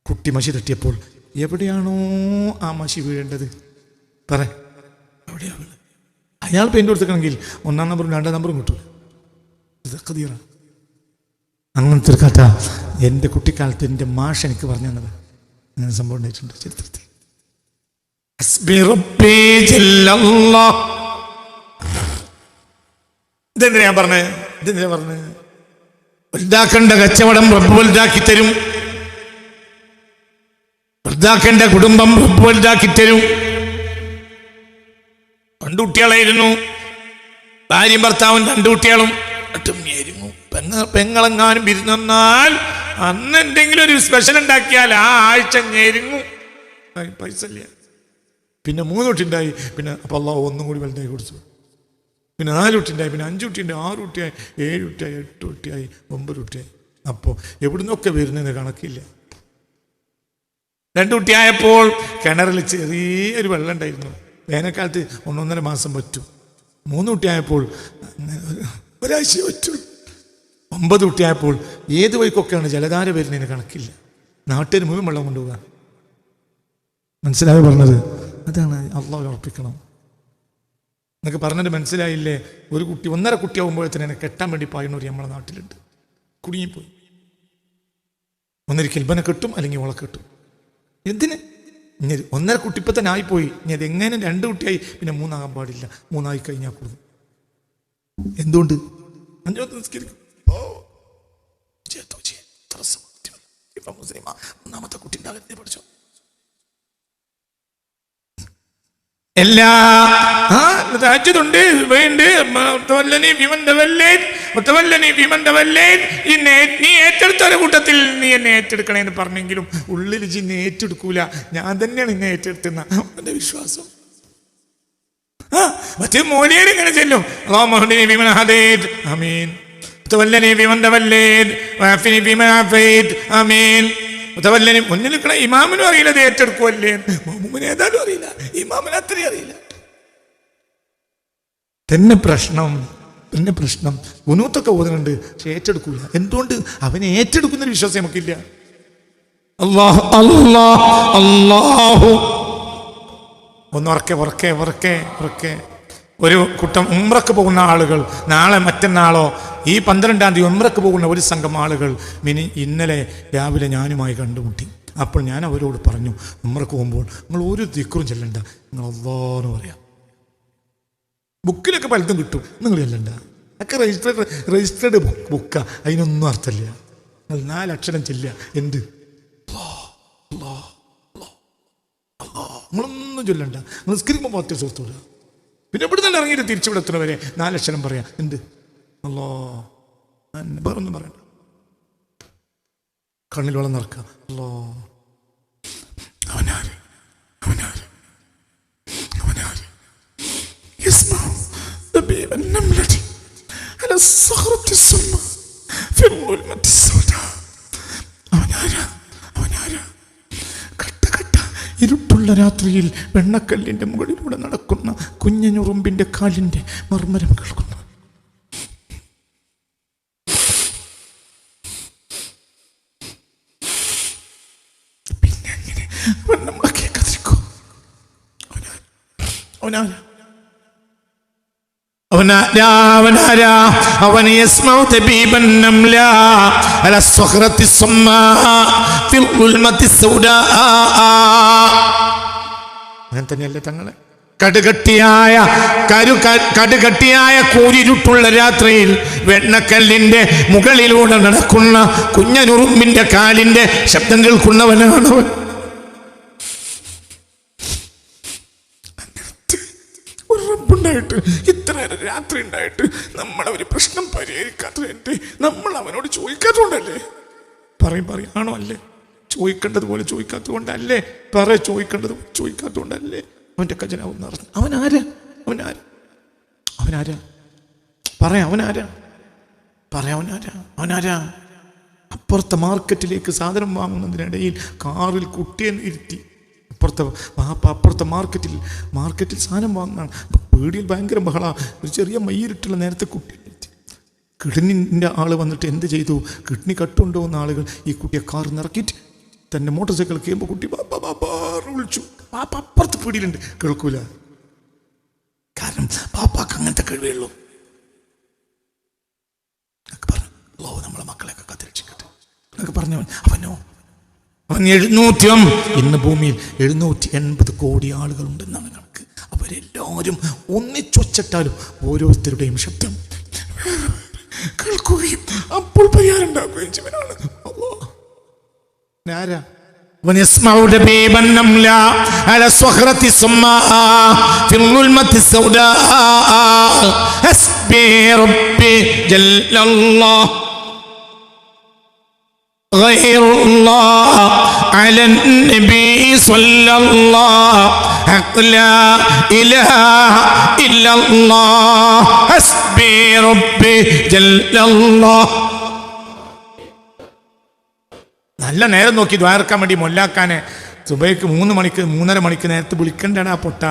കുട്ടി മഷി തട്ടിയപ്പോൾ എവിടെയാണോ ആ മഷി വീഴേണ്ടത് പറ, എവിടെയാ വീണത്? അയാൾ പെയിന്റ് കൊടുത്തിക്കണമെങ്കിൽ 1ാം നമ്പറും 2ാം നമ്പറും കിട്ടും. അങ്ങനത്തെ ഒരു കഥ എൻ്റെ കുട്ടിക്കാലത്ത് എൻ്റെ മാഷ് എനിക്ക് പറഞ്ഞു തന്നത്. അങ്ങനെ സംഭവം ഉണ്ടായിട്ടുണ്ട് ചരിത്രത്തിൽ. ഇതെന്തിനാ ഞാൻ പറഞ്ഞത്? ഇതെന്തിനാ പറഞ്ഞത്? വലുതാക്കേണ്ട കച്ചവടം റബ്ബ് വലുതാക്കി തരും, വലുതാക്കേണ്ട കുടുംബം റബ്ബ് വലുതാക്കി തരും. 2 കുട്ടികളായിരുന്നു, ഭാര്യയും ഭർത്താവും 2 കുട്ടികളും. പെങ്ങളെങ്ങാനും വിരുന്നാൽ അന്ന് എന്തെങ്കിലും ഒരു സ്പെഷ്യൽ ഉണ്ടാക്കിയാൽ ആ ആഴ്ച ഞെരുങ്ങും, പൈസ ഇല്ല. പിന്നെ 3 കുട്ടി ഉണ്ടായി. പിന്നെ അപ്പം അല്ലാഹു ഒന്നും കൂടി വലുതായി കൊടുത്തു. പിന്നെ 4 കുട്ടി ഉണ്ടായി, പിന്നെ 5 കുട്ടി ഉണ്ടായി, 6 കുട്ടിയായി, 7 കുട്ടിയായി, 8 കുട്ടിയായി, 9 കുട്ടിയായി. അപ്പോൾ എവിടുന്നൊക്കെ വരുന്നതിന് കണക്കില്ല. 2 കുട്ടിയായപ്പോൾ കിണറിൽ ചെറിയൊരു വെള്ളം ഉണ്ടായിരുന്നു. വേനൽക്കാലത്ത് 1-1.5 മാസം പറ്റും. 3 കുട്ടിയായപ്പോൾ ഒരാഴ്ച പറ്റും. 9 കുട്ടിയായപ്പോൾ ഏത് വഴിക്കൊക്കെയാണ് ജലധാര വരുന്നതിന് കണക്കില്ല. നാട്ടിൽ മുഴുവൻ വെള്ളം കൊണ്ടുപോകാൻ. മനസ്സിലായി പറഞ്ഞത്? അതാണ് അള്ളാഹു ഉറപ്പിക്കണം. എന്നൊക്കെ പറഞ്ഞത് മനസ്സിലായില്ലേ? ഒരു കുട്ടി 1.5 കുട്ടിയാകുമ്പോഴത്തേന് എന്നെ കെട്ടാൻ വേണ്ടി പായുന്നവർ നമ്മുടെ നാട്ടിലുണ്ട്. കുടുങ്ങിപ്പോയി. ഒന്നിരിക്കൽ ഇവനെ കെട്ടും, അല്ലെങ്കിൽ ഓളെ കെട്ടും. എന്തിന്? ഇനി 1.5 കുട്ടി ഇപ്പം തന്നെ ആയിപ്പോയി. ഇനി അതെങ്ങനെ 2 കുട്ടിയായി? പിന്നെ 3 ആകാൻ പാടില്ല. 3 ആയി കഴിഞ്ഞാൽ കൊടുക്കും. എന്തുകൊണ്ട്? 5 നിസ്കരിക്കും. ഒന്നാമത്തെ കുട്ടി ഉണ്ടാകരുതേ പഠിച്ചോ. എല്ലാ രാജ്യത്തുണ്ട് വേണ്ട. നീ ഏറ്റെടുത്ത കൂട്ടത്തിൽ നീ എന്നെ ഏറ്റെടുക്കണേന്ന് പറഞ്ഞെങ്കിലും ഉള്ളിൽ ജിന്നെ ഏറ്റെടുക്കൂല. ഞാൻ തന്നെയാണ് നിന്നെ ഏറ്റെടുത്തുന്ന എന്റെ വിശ്വാസം. മറ്റേ മോലിയേര് ഇങ്ങനെ ചെല്ലും, ആമീൻ, മുന്നിൽ നിൽക്കണ ഇമാമിനും അറിയില്ല അത് ഏറ്റെടുക്കുമല്ലേ, മാമൂമിന് ഏതായാലും അറിയില്ല, ഇമാമിന് അത്രയും അറിയില്ല. തന്നെ പ്രശ്നം ഗുനൂത്തൊക്കെ ഓതുന്നുണ്ട്, പക്ഷെ ഏറ്റെടുക്കൂല. എന്തുകൊണ്ട്? അവനെ ഏറ്റെടുക്കുന്ന വിശ്വാസം നമുക്കില്ല. അല്ലാഹു അല്ലാഹു അല്ലാഹു. ഒന്ന് ഉറക്കെ. ഒരു കൂട്ടം ഉംറക്ക് പോകുന്ന ആളുകൾ നാളെ മറ്റന്നാളോ ഈ 12-ാം തീയതി ഉംറക്ക് പോകുന്ന ഒരു സംഘം ആളുകൾ ഇന്നലെ രാവിലെ ഞാനുമായി കണ്ടുമുട്ടി. അപ്പോൾ ഞാൻ അവരോട് പറഞ്ഞു, ഉംറക്ക് പോകുമ്പോൾ നിങ്ങൾ ഒരു ദിക്റും ചെല്ലണ്ട, നിങ്ങൾ അല്ലാഹു പറയാം. ബുക്കിലൊക്കെ പലതും കിട്ടും, നിങ്ങൾ ചെല്ലണ്ട. ഒക്കെ രജിസ്റ്റേർഡ് ബുക്കാ, അതിനൊന്നും അർത്ഥമില്ല. നിങ്ങൾ 4 അക്ഷരം ചെല്ലുക. എന്ത്? നിങ്ങളൊന്നും ഒന്നും ചൊല്ലണ്ട, നിസ്കരിക്കുമ്പോൾ മാത്രമേ സുഹൃത്തുള്ള. പിന്നെ ഇവിടെ നിന്ന് ഇറങ്ങിയിട്ട് തിരിച്ചിവിടെ എത്തുന്നവരെ 4 അക്ഷരം പറയാം. എന്ത്? അല്ലോ, വേറൊന്നും പറയണ്ട. കണ്ണിൽ വെള്ളം നിറക്കുക. അല്ലോ, അവനാര് അവനാര് അവനാര് ഇരുട്ടുള്ള രാത്രിയിൽ വെണ്ണക്കല്ലിന്റെ മുകളിലൂടെ നടക്കുന്ന കുഞ്ഞനുറുമ്പിന്റെ കാലിന്റെ മർമ്മരം കേൾക്കുന്നു. പിന്നെ അങ്ങനെ നമ്മളെ കേൾക്കാതിരിക്കോ? അവനാരാ? അവൻ യസ്മഉ തബീബൻ നംല അല സ്വഖറത്തി സമ്മാ ഫിൽ ഉൽമത്തി സൗദാ. അങ്ങനെ തന്നെയല്ലേ തങ്ങളെ? കടുകട്ടിയായ കൂരിരുട്ടുള്ള രാത്രിയിൽ വെണ്ണക്കല്ലിന്റെ മുകളിലൂടെ നടക്കുന്ന കുഞ്ഞനുറുമ്പിന്റെ കാലിന്റെ ശബ്ദം കേൾക്കുന്നവനാണവൻ. ായിട്ട് ഇത്ര രാത്രി ഉണ്ടായിട്ട് നമ്മളെ ഒരു പ്രശ്നം പരിഹരിക്കാത്തത് നമ്മൾ അവനോട് ചോദിക്കാത്തതുകൊണ്ടല്ലേ? പറയും ആണോ? അല്ലേ? ചോദിക്കേണ്ടതുപോലെ ചോദിക്കാത്തത് കൊണ്ടല്ലേ? ചോദിക്കേണ്ടത് ചോദിക്കാത്തതുകൊണ്ടല്ലേ അവന്റെ ഖജനാവ് നിറഞ്ഞു? അവനാരാ? അവനാരാ? അപ്പുറത്തെ മാർക്കറ്റിലേക്ക് സാധനം വാങ്ങുന്നതിനിടയിൽ കാറിൽ കുട്ടിയെ ഇരുത്തി അപ്പുറത്തെ മാർക്കറ്റിൽ സാധനം വാങ്ങാണ്. പേടിയിൽ ഭയങ്കര ബഹള. ഒരു ചെറിയ മയ്യിരിട്ടുള്ള നേരത്തെ കുട്ടി കിഡ്നിൻ്റെ ആള് വന്നിട്ട് എന്ത് ചെയ്തു? കിഡ്നി കട്ടുകൊണ്ടുപോകുന്ന ആളുകൾ ഈ കുട്ടിയെ കാർ നിറക്കിയിട്ട് തന്നെ മോട്ടോർ സൈക്കിൾ കേൾക്കുമ്പോൾ കുട്ടി വിളിച്ചു. പാപ്പ അപ്പുറത്ത് പേടിയിലുണ്ട്, കേൾക്കൂല. കാരണം പാപ്പാക്ക് അങ്ങനത്തെ കഴിവുള്ളൂ. നമ്മളെ മക്കളെയൊക്കെ കത്തിരക്ഷിക്കട്ടെ എന്നൊക്കെ പറഞ്ഞവൻ അവൻ 700 ഇന്ന് ഭൂമിയിൽ 780 കോടി ആളുകളുണ്ടെന്നാണ് കണക്ക്. അവരെല്ലാവരും ഒന്നിച്ചൊച്ചിട്ടാലും ഓരോരുത്തരുടെയും ശബ്ദം കേൾക്കുകയും അപ്പോൾ പരിഹാരം ഉണ്ടാക്കുകയും ചെയ്യുന്നവനാണ് അല്ലാഹ്. ആരാ? അവൻ യസ്മഉ ദബീബൻ നംല അല സ്വഖറത്തി സമ്മാ ഫിൽ ഉൽമത്തി സൗദാ ഹസ്ബി റബ്ബി ജല്ലല്ലാഹ് غير الله على النبي صلى الله لا إله إلا الله حسبي ربي جل الله. നല്ല നേരം നോക്കി ദ്വാരക്കാൻ വേണ്ടി മൊല്ലാക്കാനെ സുബൈക്ക് 3 മണിക്ക് നേരത്തെ വിളിക്കണ്ടാണ്. ആ പൊട്ട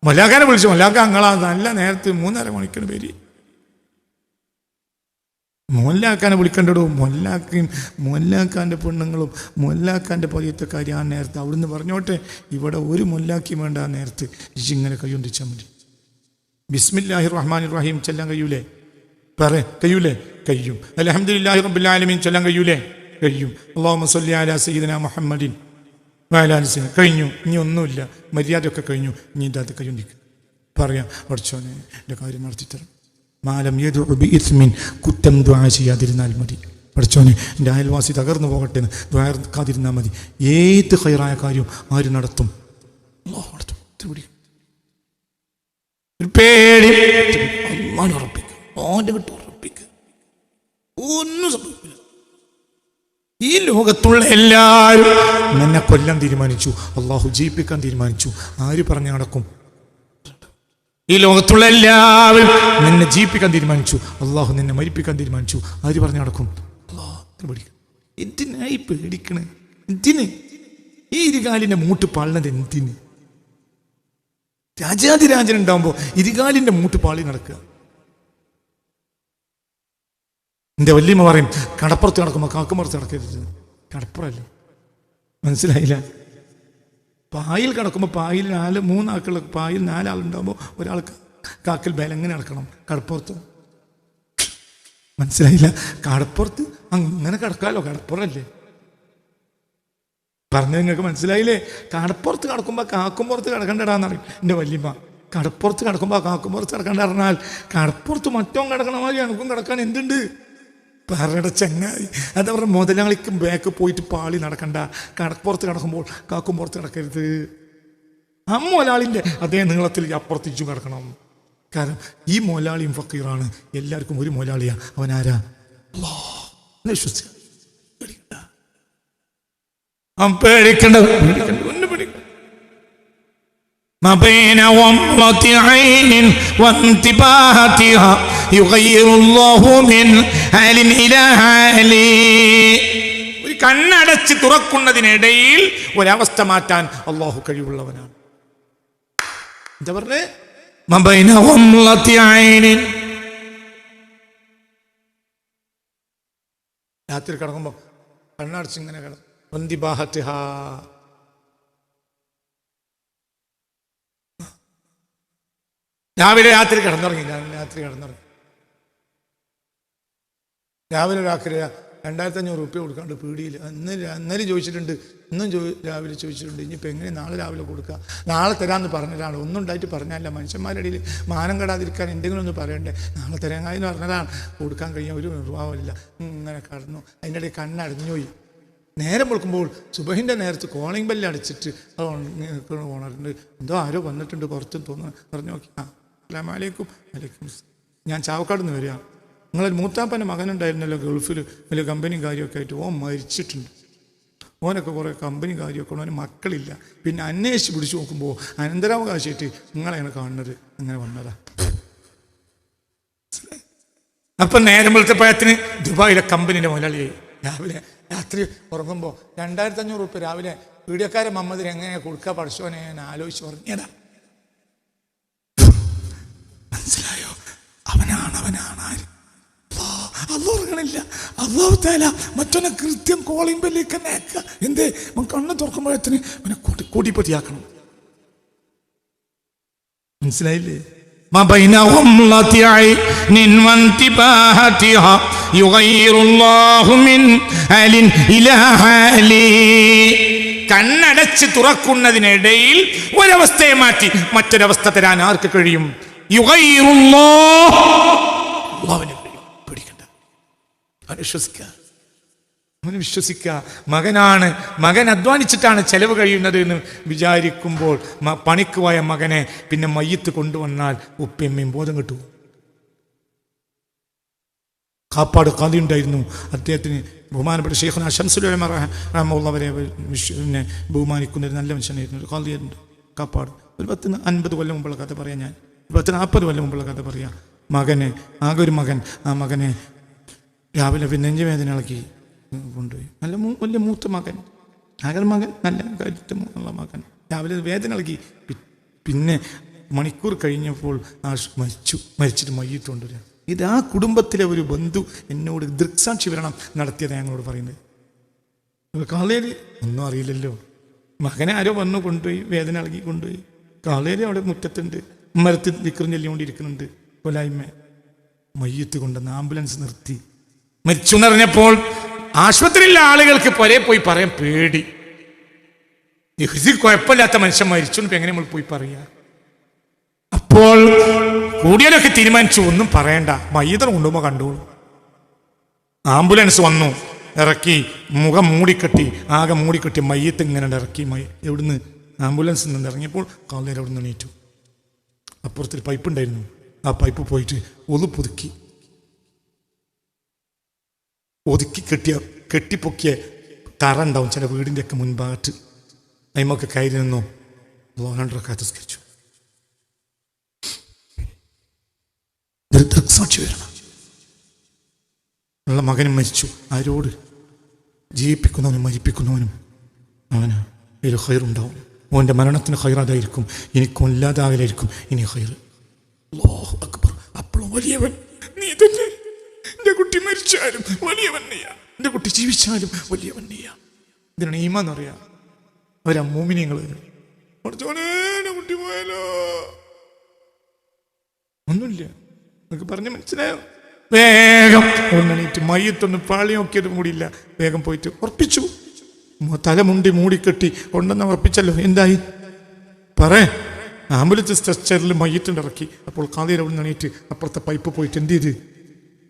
മൊല്ലാക്കാനെ വിളിച്ചു. മൊല്ലാക്ക അങ്ങളാ നല്ല നേരത്തെ 3:30 മണിക്കാണ് പേര്. മൊല്ലാക്കാനെ വിളിക്കണ്ടോ? മൊല്ലാക്കാൻ്റെ പെണ്ണുങ്ങളും മൊല്ലാക്കാൻ്റെ പൊരിയത്തെ കാര്യം ആ നേരത്തെ അവിടുന്ന് പറഞ്ഞോട്ടെ. ഇവിടെ ഒരു മൊല്ലാക്കി വേണ്ട. ആ നേരത്ത് ഇങ്ങനെ കൈകൊണ്ടിച്ചാൽ മതി. ബിസ്മില്ലാഹിർ റഹ്മാനിർ റഹീം ചൊല്ലാൻ കഴിയൂലേ? കഴിയൂലേ? കഴിയും. അൽഹംദുലില്ലാഹി റബ്ബിൽ ആലമീൻ ചൊല്ലാൻ കഴിയൂലേ? കഴിയും. അല്ലാഹുമ്മ സ്വല്ലി അലാ സയ്യിദിനാ മുഹമ്മദിൻ വഅലാ ആലി സയ്യിദിനാ. കഴിഞ്ഞു. ഇനി ഒന്നുമില്ല, മര്യാദയൊക്കെ കഴിഞ്ഞു. ഇനി ഇതാത്ത് കൈകൊണ്ടിരിക്കുക. പറയാം, പഠിച്ചോനെ എൻ്റെ കാര്യം നടത്തിത്തരാം. മാലം യദ്ഉ ബിഇസ്മിൻ, കുറ്റം ദുആ ചെയ്യാതിരുന്നാൽ മതി. പഠിച്ചോനെ എൻ്റെ അയൽവാസി തകർന്നു പോകട്ടെ എന്ന് ദുആ കാതിരുന്നാൽ മതി. ഏത് ഖൈറായ കാര്യം ആര് നടത്തും? അല്ലാഹു നടത്തും. പേടി അല്ലാഹു ഉറപ്പിക്കും. ഓൻ്റെ വിട്ട് ഉറപ്പിക്കുക. ഒന്നും സംഭവിക്കില്ല. ഈ ലോകത്തുള്ള എല്ലാവരും നിന്നെ കൊല്ലാൻ തീരുമാനിച്ചു, അല്ലാഹു ജയിപ്പിക്കാൻ തീരുമാനിച്ചു. ആര് പറഞ്ഞു നടക്കും? ഈ ലോകത്തുള്ള എല്ലാവരും നിന്നെ ജീവിപ്പിക്കാൻ തീരുമാനിച്ചു, അള്ളാഹു നിന്നെ മരിപ്പിക്കാൻ തീരുമാനിച്ചു. ആര് പറഞ്ഞു നടക്കും? എന്തിനായി പേടിക്കണേ? എന്തിന് ഈ ഇരുകാലിന്റെ മൂട്ട് പാളുന്നത്? എന്തിന്? രാജാതിരാജൻ ഉണ്ടാവുമ്പോ ഇരുകാലിന്റെ മൂട്ട് പാളി നടക്കുക. എന്റെ വല്യമ്മ പറയും, കടപ്പുറത്ത് നടക്കുമ്പോ കാക്കുമറത്ത് നടക്കരുത്. കടപ്പുറല്ലേ? മനസ്സിലായില്ല? പായിൽ കിടക്കുമ്പോൾ പായിൽ 3 ആൾക്കുള്ള പായിൽ 4 ആളുണ്ടാകുമ്പോൾ ഒരാൾക്ക് കാക്കൽ ബലങ്ങനെ നടക്കണം. കടപ്പുറത്ത് മനസ്സിലായില്ല? കടപ്പുറത്ത് അങ്ങനെ കിടക്കാമല്ലോ, കടപ്പുറല്ലേ? പറഞ്ഞത് നിങ്ങൾക്ക് മനസ്സിലായില്ലേ? കടപ്പുറത്ത് കിടക്കുമ്പോൾ കാക്കുംപുറത്ത് കിടക്കണ്ടടാന്ന് പറയും എൻ്റെ വല്യമ്മ. കടപ്പുറത്ത് കിടക്കുമ്പോൾ കാക്കുംപുറത്ത് കിടക്കണ്ട പറഞ്ഞാൽ കടപ്പുറത്ത് മറ്റോ കിടക്കണ മാതിരി എനിക്കും കിടക്കാൻ എന്തുണ്ട്? പറയുടെ ചങ്ങായി. അത് പറഞ്ഞ മുതലാളിക്കും ബാക്ക് പോയിട്ട് പാളി നടക്കണ്ട. കടപ്പുറത്ത് കിടക്കുമ്പോൾ കാക്കുംപുറത്ത് കിടക്കരുത്. ആ മോലാളിൻ്റെ അതേ നീളത്തിൽ അപ്പുറത്തിച്ചു കിടക്കണം. കാരണം ഈ മോലാളിയും ഫക്കീറാണ്, എല്ലാവർക്കും ഒരു മോലാളിയാ. അവനാരാ? വിശ്വസിച്ച പേടിക്കണ്ട, ഒന്ന് പേടിക്കണ്ട. ഒരു കണ്ണടച്ച് തുറക്കുന്നതിനിടയിൽ ഒരവസ്ഥ മാറ്റാൻ അള്ളാഹു കഴിവുള്ളവനാണ്. എന്താ പറഞ്ഞേ? രാത്രി കിടക്കുമ്പോ കണ്ണടച്ച് ഇങ്ങനെ കിടക്കും. രാത്രി കിടന്നുറങ്ങി. രാവിലെ രാത്രി 2500 റുപ്യ കൊടുക്കാണ്ട് പീടിയിൽ ഇന്നലെ ചോദിച്ചിട്ടുണ്ട്, ഇന്നും രാവിലെ ചോദിച്ചിട്ടുണ്ട്. ഇനിയിപ്പോൾ എങ്ങനെ നാളെ രാവിലെ കൊടുക്കുക? നാളെ തരാമെന്ന് പറഞ്ഞതാണ്. ഒന്നും ഉണ്ടായിട്ട് പറഞ്ഞല്ല. മനുഷ്യന്മാരുടെ ഇടയിൽ മാനം കെടാതിരിക്കാൻ എന്തെങ്കിലും ഒന്ന് പറയണ്ടേ? നാളെ തരാങ്ങാന്ന് പറഞ്ഞതാണ്. കൊടുക്കാൻ കഴിയാൻ ഒരു നിർവാഹമില്ല. ഇങ്ങനെ കടന്നു. അതിൻ്റെ ഇടയിൽ കണ്ണടഞ്ഞുപോയി. നേരം കൊടുക്കുമ്പോൾ സുബഹിൻ്റെ നേരത്ത് കോളിംഗ് ബെല്ല് അടിച്ചിട്ട് ഓണറുണ്ട്. എന്തോ ആരോ വന്നിട്ടുണ്ട് പുറത്തും തോന്നുന്നു. പറഞ്ഞു നോക്കി. അസ്സലാമു അലൈക്കും. ഞാൻ ചാവക്കാട് നിന്ന് വരിക. നിങ്ങളൊരു മൂത്താപ്പൻ്റെ മകനുണ്ടായിരുന്നല്ലോ ഗൾഫിൽ, വലിയ കമ്പനിയും കാര്യമൊക്കെ ആയിട്ട്. ഓൻ മരിച്ചിട്ടുണ്ട്. ഓനൊക്കെ കുറേ കമ്പനി കാര്യമൊക്കെ ഓന് മക്കളില്ല. പിന്നെ അന്വേഷിച്ച് പിടിച്ചു നോക്കുമ്പോൾ അനന്തരാവകാശമായിട്ട് നിങ്ങളെയാണ് കാണുന്നത്. അങ്ങനെ വന്നതാ. അപ്പം നേരം വെളുത്തപ്പഴത്തിന് ദുബായിലെ കമ്പനീൻ്റെ മുതലാളിയായി. രാത്രി ഉറങ്ങുമ്പോൾ 2500 റുപ്യ രാവിലെ പീഡിയക്കാരൻ മുഹമ്മദിന് എങ്ങനെ കൊടുക്കുക പഠിച്ചോനെ ഞാൻ ആലോചിച്ച് ഉറങ്ങിയതാ. മനസ്സിലായോ? അവനാണ് ആര്? അള്ളാഹു ഉറങ്ങണില്ല. അള്ളാഹു തആല മറ്റൊന്നെ കൃത്യം കോളിംഗ് ബെല്ലേക്ക് നേക്കുക. എന്തേ? കണ്ണ് തുറക്കുമ്പോഴത്തിന് അവനെ കോടിപതിയാക്കണം. മനസ്സിലായില്ലേ? കണ്ണടച്ച് തുറക്കുന്നതിനിടയിൽ ഒരവസ്ഥയെ മാറ്റി മറ്റൊരവസ്ഥ തരാൻ ആർക്ക് കഴിയും? വിശ്വസിക്കുക. മകൻ അധ്വാനിച്ചിട്ടാണ് ചെലവ് കഴിയുന്നത് എന്ന് വിചാരിക്കുമ്പോൾ പണിക്ക് പോയ മകനെ പിന്നെ മയ്യത്ത് കൊണ്ടുവന്നാൽ ഉപ്പയമ്മയും ബോധം കിട്ടും. കാപ്പാട് ഖാദി ഉണ്ടായിരുന്നു. അദ്ദേഹത്തിന് ബഹുമാനപ്പെട്ട ശൈഖുനാ ശംസുൽ ഉലമാ റഹ്മത്തുള്ളാഹിയെ പിന്നെ ബഹുമാനിക്കുന്ന ഒരു നല്ല മനുഷ്യനായിരുന്നു. ഒരു ഖാദിയുണ്ട് കാപ്പാട്. ഒരു 10-50 കൊല്ലം മുമ്പുള്ള കഥ പറയാം. ഞാൻ 40 കൊല്ലം മുമ്പുള്ള കഥ പറയാം. ആകെ ഒരു മകൻ. ആ മകനെ രാവിലെ നെഞ്ചുവേദന ഇളക്കി കൊണ്ടുപോയി. വലിയ മൂത്ത മകൻ, മകൻ നല്ല കരുത്തുള്ള മകൻ. രാവിലെ വേദന ഇളക്കി. പിന്നെ മണിക്കൂർ കഴിഞ്ഞപ്പോൾ മരിച്ചിട്ട് മയ്യത്ത് കൊണ്ടുവരിക. ഇത് ആ കുടുംബത്തിലെ ഒരു ബന്ധു എന്നോട് ദൃക്സാക്ഷി വിവരണം നടത്തിയതാണ് ഞങ്ങളോട് പറയുന്നത്. കാളേര് ഒന്നും അറിയില്ലല്ലോ. മകനെ ആരോ വന്നു കൊണ്ടുപോയി, വേദന ഇളകി കൊണ്ടുപോയി. കാളേര് അവിടെ മുറ്റത്തുണ്ട്, മരത്തിൽ ദിക്റും ചൊല്ലിക്കൊണ്ടിരിക്കുന്നുണ്ട്. കൊലായ്മ മയ്യത്ത് കൊണ്ടുവന്ന് ആംബുലൻസ് നിർത്തി. മരിച്ചു എന്നറിഞ്ഞപ്പോൾ ആശുപത്രിയിലെ ആളുകൾക്ക് പൊരേ പോയി പറയാൻ പേടി. കുഴപ്പമില്ലാത്ത മനുഷ്യൻ മരിച്ചു ഇപ്പം എങ്ങനെ നമ്മൾ പോയി പറയാ? അപ്പോൾ കൂടിയതൊക്കെ തീരുമാനിച്ചു, ഒന്നും പറയണ്ട, മയ്യത്ത് കൊണ്ടുപോകുമ്പോൾ കണ്ടോളൂ. ആംബുലൻസ് വന്നു, ഇറക്കി, മുഖം മൂടിക്കെട്ടി, ആകെ മൂടിക്കെട്ടി മയ്യത്ത് ഇങ്ങനെ ഇറക്കി. എവിടുന്ന്? ആംബുലൻസിൽ നിന്ന് ഇറങ്ങിയപ്പോൾ കാലേര് അവിടെ നിന്ന് എണീറ്റു. അപ്പുറത്തൊരു പൈപ്പ് ഉണ്ടായിരുന്നു. ആ പൈപ്പ് പോയിട്ട് ഒതുക്കി കെട്ടിപ്പൊക്കിയ തറ ഉണ്ടാവും ചില വീടിൻ്റെ ഒക്കെ മുൻഭാഗത്ത്. അയിമൊക്കെ കയറി നിന്നു. 2 റക്അത്ത് നിസ്കരിച്ചു. ദൃക്സാക്ഷി വരണം. ഉള്ള മകനും മരിച്ചു. ആരോട്? ജീവിപ്പിക്കുന്നവനും മരിപ്പിക്കുന്നവനും അവന് ഒരു ഖൈറുണ്ടാവും. ഓൻ്റെ മരണത്തിന് ഖൈറാതായിരിക്കും, എനിക്കും ഇല്ലാതാകലായിരിക്കും ഇനി ഖൈർ. അല്ലാഹു അക്ബർ. അപ്പോഴും വലിയവൻ നീ തന്നെ. എൻ്റെ കുട്ടി മരിച്ചാലും വലിയവൻ നീയാ, എൻ്റെ കുട്ടി ജീവിച്ചാലും വലിയവൻ നീയാ. ഇതിനാണ് ഈമാൻ എന്ന് പറയാ. അവരാ മോമിനിയങ്ങൾ. കുട്ടി പോയാലോ ഒന്നുമില്ല നമുക്ക് പറഞ്ഞ് മനസ്സിലായോ? വേഗം ഒന്നെണീറ്റ് മയ്യത്തൊന്ന് പാളി നോക്കിയതും കൂടിയില്ല. വേഗം പോയിട്ട് ഉറപ്പിച്ചു. തലമുണ്ടി മൂടിക്കെട്ടി കൊണ്ടുവന്ന് ഉറപ്പിച്ചല്ലോ. എന്തായി ആംബുലൻസ് സ്ട്രെച്ചറിൽ മയ്യത്തുണ്ടിറക്കി. അപ്പോൾ കാതിയിൽ അവിടെ നിന്ന് എണീറ്റ് അപ്പുറത്തെ പൈപ്പ് പോയിട്ട് എന്ത് ചെയ്ത്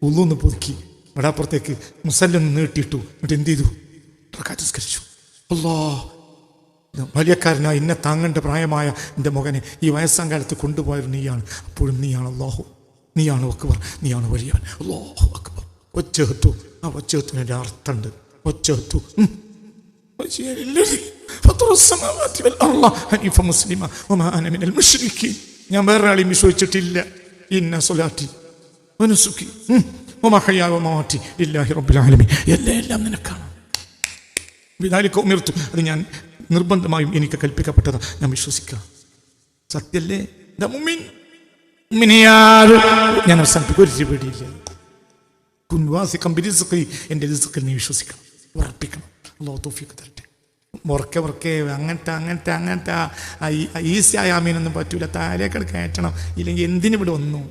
ഉള്ളൂന്ന് പൊതുക്കി ഇവിടെ അപ്പുറത്തേക്ക് മുസല്ലൊന്ന് നീട്ടിയിട്ടു. എന്നിട്ട് എന്ത് ചെയ്തു? റക്അത്ത് നിസ്കരിച്ചു. അല്ലാഹ് വലിയക്കാരനായി എന്നെ താങ്ങേണ്ട പ്രായമായ എൻ്റെ മകനെ ഈ വയസ്സാം കാലത്ത് കൊണ്ടുപോയത് നീയാണ്. അപ്പോഴും നീയാണ് അല്ലാഹു, നീയാണ് അക്ബർ, നീയാണ് വലിയവൻ. അല്ലാഹു അക്ബർ. ഒച്ചെത്തു. ആ ഒച്ചെത്തുവിൻ്റെ അർത്ഥമുണ്ട്. ഒച്ചെത്തു ഞാൻ വേറെ ആളെയും വിശ്വസിച്ചിട്ടില്ല. ഇന്ന സ്വലാത്തി വനുസുക്കി വമഹയാ വമമാതി ലില്ലാഹി റബ്ബിൽ ആലമീൻ. എല്ലാം നിനക്കാണ്. ബിദാലിക ഉമിർതു. അത് ഞാൻ നിർബന്ധമായും എനിക്ക് കൽപ്പിക്കപ്പെട്ടതാ. ഞാൻ വിശ്വസിക്കാം. സത്യല്ലേ? ഞാൻ അവസാനിപ്പിക്കും. ഒരു പേടിയില്ല. എൻ്റെ റിസ്ക്കിൽ നീ വിശ്വസിക്കണം, ഉറപ്പിക്കണം. അല്ലാഹു തൗഫീഖ് തരട്ടെ. ഉറക്കെ അങ്ങനത്തെ ഈസി ആയ ആമീനൊന്നും പറ്റൂല. താരേക്കട് കയറ്റണം. ഇല്ലെങ്കിൽ എന്തിനിവിടെ ഒന്നും.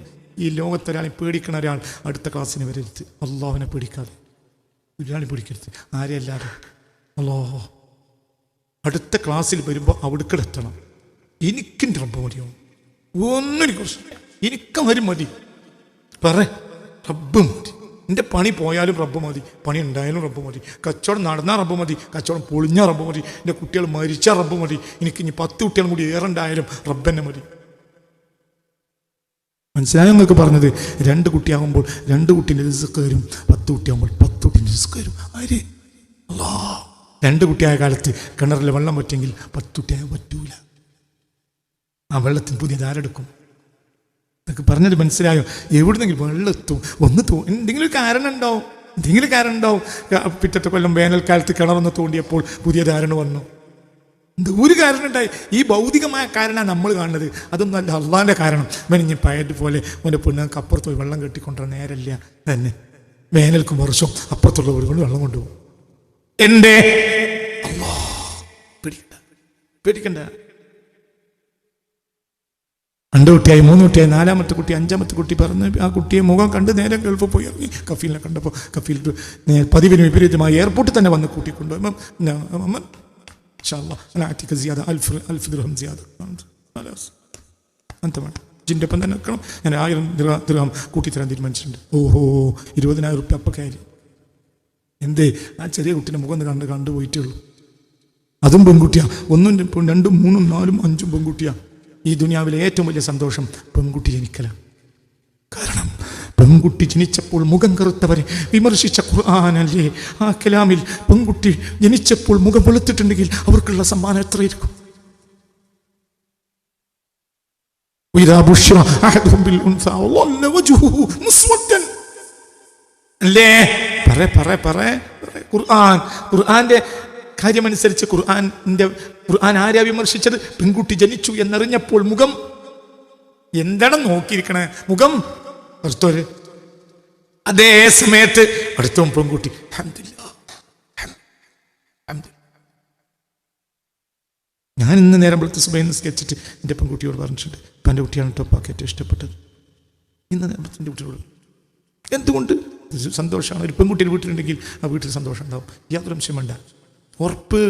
ഈ ലോകത്തൊരാളെ പേടിക്കണ ഒരാൾ അടുത്ത ക്ലാസ്സിന് വരരുത്. അല്ലാഹുവിനെ പേടിക്കാതെ ഒരാളെ പേടിക്കരുത്. ആരെയല്ലാതെ. അല്ലാഹു അടുത്ത ക്ലാസ്സിൽ വരുമ്പോൾ അവിടേക്കെത്തണം. എനിക്കെൻ്റെ റബ്ബ് മതിയോ? ഒന്നിനെ കുറിച്ച് എനിക്കവരും മതി. റബ്ബ് മതി. എൻ്റെ പണി പോയാലും റബ്ബ് മതി, പണി ഉണ്ടായാലും റബ്ബ് മതി. കച്ചവടം നടന്നാൽ റബ്ബ് മതി, കച്ചവടം പൊളിഞ്ഞാൽ റബ്ബ് മതി. എൻ്റെ കുട്ടികൾ മരിച്ചാൽ റബ്ബ് മതി. എനിക്ക് ഇനി 10 കുട്ടികളും കൂടി ഏറെണ്ടായാലും റബ്ബെന്നെ മതി. മനസ്സിലായോ നിങ്ങൾക്ക് പറഞ്ഞത്? 2 കുട്ടിയാകുമ്പോൾ 2 കുട്ടീൻ്റെ റിസ്ക് വരും. 10 കുട്ടിയാകുമ്പോൾ 10 കുട്ടീൻ്റെ റിസ്ക് വരും. ആര്? അല്ലാഹ്. 2 കുട്ടിയായ കാലത്ത് കിണറിൽ വെള്ളം പറ്റെങ്കിൽ 10 കുട്ടിയായ പറ്റൂല. ആ വെള്ളത്തിന് പുതിയ ധാരെടുക്കും. എന്നൊക്കെ പറഞ്ഞത് മനസ്സിലായോ? എവിടുന്നെങ്കിലും വെള്ളം എത്തും. എന്തെങ്കിലും കാരണം ഉണ്ടാവും. പിറ്റത്തെ കൊല്ലം വേനൽക്കാലത്ത് കിണറൊന്ന് തോണ്ടിയപ്പോൾ പുതിയ ധാരണ വന്നു. ഒരു കാരണം ഉണ്ടായി. ഈ ഭൗതികമായ കാരണമാണ് നമ്മൾ കാണുന്നത്. അതൊന്നും അല്ല അള്ളാൻ്റെ കാരണം. മെനിഞ്ഞ് പയതുപോലെ അവൻ്റെ പെണ്ണുങ്ങൾക്ക് അപ്പുറത്ത് പോയി വെള്ളം കെട്ടിക്കൊണ്ടുവരാൻ നേരല്ല തന്നെ. വേനൽക്കും വർഷവും അപ്പുറത്തുള്ള വീടുകൊണ്ട് വെള്ളം കൊണ്ടുപോകും. എൻ്റെ പേടിക്കണ്ട. 2 കുട്ടിയായി, 3 കുട്ടിയായി, 4ാമത്തെ കുട്ടി, 5ാമത്തെ കുട്ടി പറഞ്ഞ് ആ കുട്ടിയെ മുഖം കണ്ട് നേരെ ഗൾഫിൽ പോയി ഇറങ്ങി. കഫീലിനെ കണ്ടപ്പോൾ കഫീൽ പതിവിന് വിപരീതമായി എയർപോർട്ടിൽ തന്നെ വന്ന് കൂട്ടിക്കൊണ്ടുപോയി. ജിൻ്റെ ഒപ്പം തന്നെ വെക്കണം. ഞാൻ 1000 ദിർഹം കൂട്ടിത്തരാൻ തീരുമാനിച്ചിട്ടുണ്ട്. ഓഹോ, 20,000 റുപ്യ അപ്പം കാര്യം. എന്തേ? ആ ചെറിയ കുട്ടീൻ്റെ മുഖം കണ്ടുപോയിട്ടേ ഉള്ളൂ. അതും പെൺകുട്ടിയാ. 1, 2, 3, 4, 5 പെൺകുട്ടിയാ. ഈ ദുനിയാവിലെ ഏറ്റവും വലിയ സന്തോഷം പെൺകുട്ടി ജനിക്കലാണ്. കാരണം പെൺകുട്ടി ജനിച്ചപ്പോൾ മുഖം കറുത്തവരെ വിമർശിച്ച ഖുർആനല്ലേ ആ കലാമിൽ. പെൺകുട്ടി ജനിച്ചപ്പോൾ മുഖം വെളുത്തിട്ടുണ്ടെങ്കിൽ അവർക്കുള്ള സമ്മാനം എത്രയിരിക്കും? ഖുർആന്റെ കാര്യമനുസരിച്ച് ഖുർആൻ ആരാ വിമർശിച്ചത്? പെൺകുട്ടി ജനിച്ചു എന്നറിഞ്ഞപ്പോൾ മുഖം എന്താണ് നോക്കിയിരിക്കണേ? മുഖം അടുത്തൊരു. അതേ സമയത്ത് അടുത്തവും പെൺകുട്ടി. ഞാൻ ഇന്ന് നേരം വെളുത്ത് സുബൈ നിസ്കരിച്ചിട്ട് എൻ്റെ പെൺകുട്ടിയോട് പറഞ്ഞിട്ടുണ്ട്, ഇപ്പം എൻ്റെ കുട്ടിയാണ് ടോപ്പാക്കി ഏറ്റവും ഇഷ്ടപ്പെട്ടത്. ഇന്ന് നേരത്തെ എൻ്റെ കുട്ടിയോട് എന്തുകൊണ്ട് സന്തോഷമാണ്. ഒരു പെൺകുട്ടിയിൽ വീട്ടിലുണ്ടെങ്കിൽ ആ വീട്ടിൽ സന്തോഷം ഉണ്ടാവും. യാതൊരു അംശം വേണ്ട. ഉറപ്പ്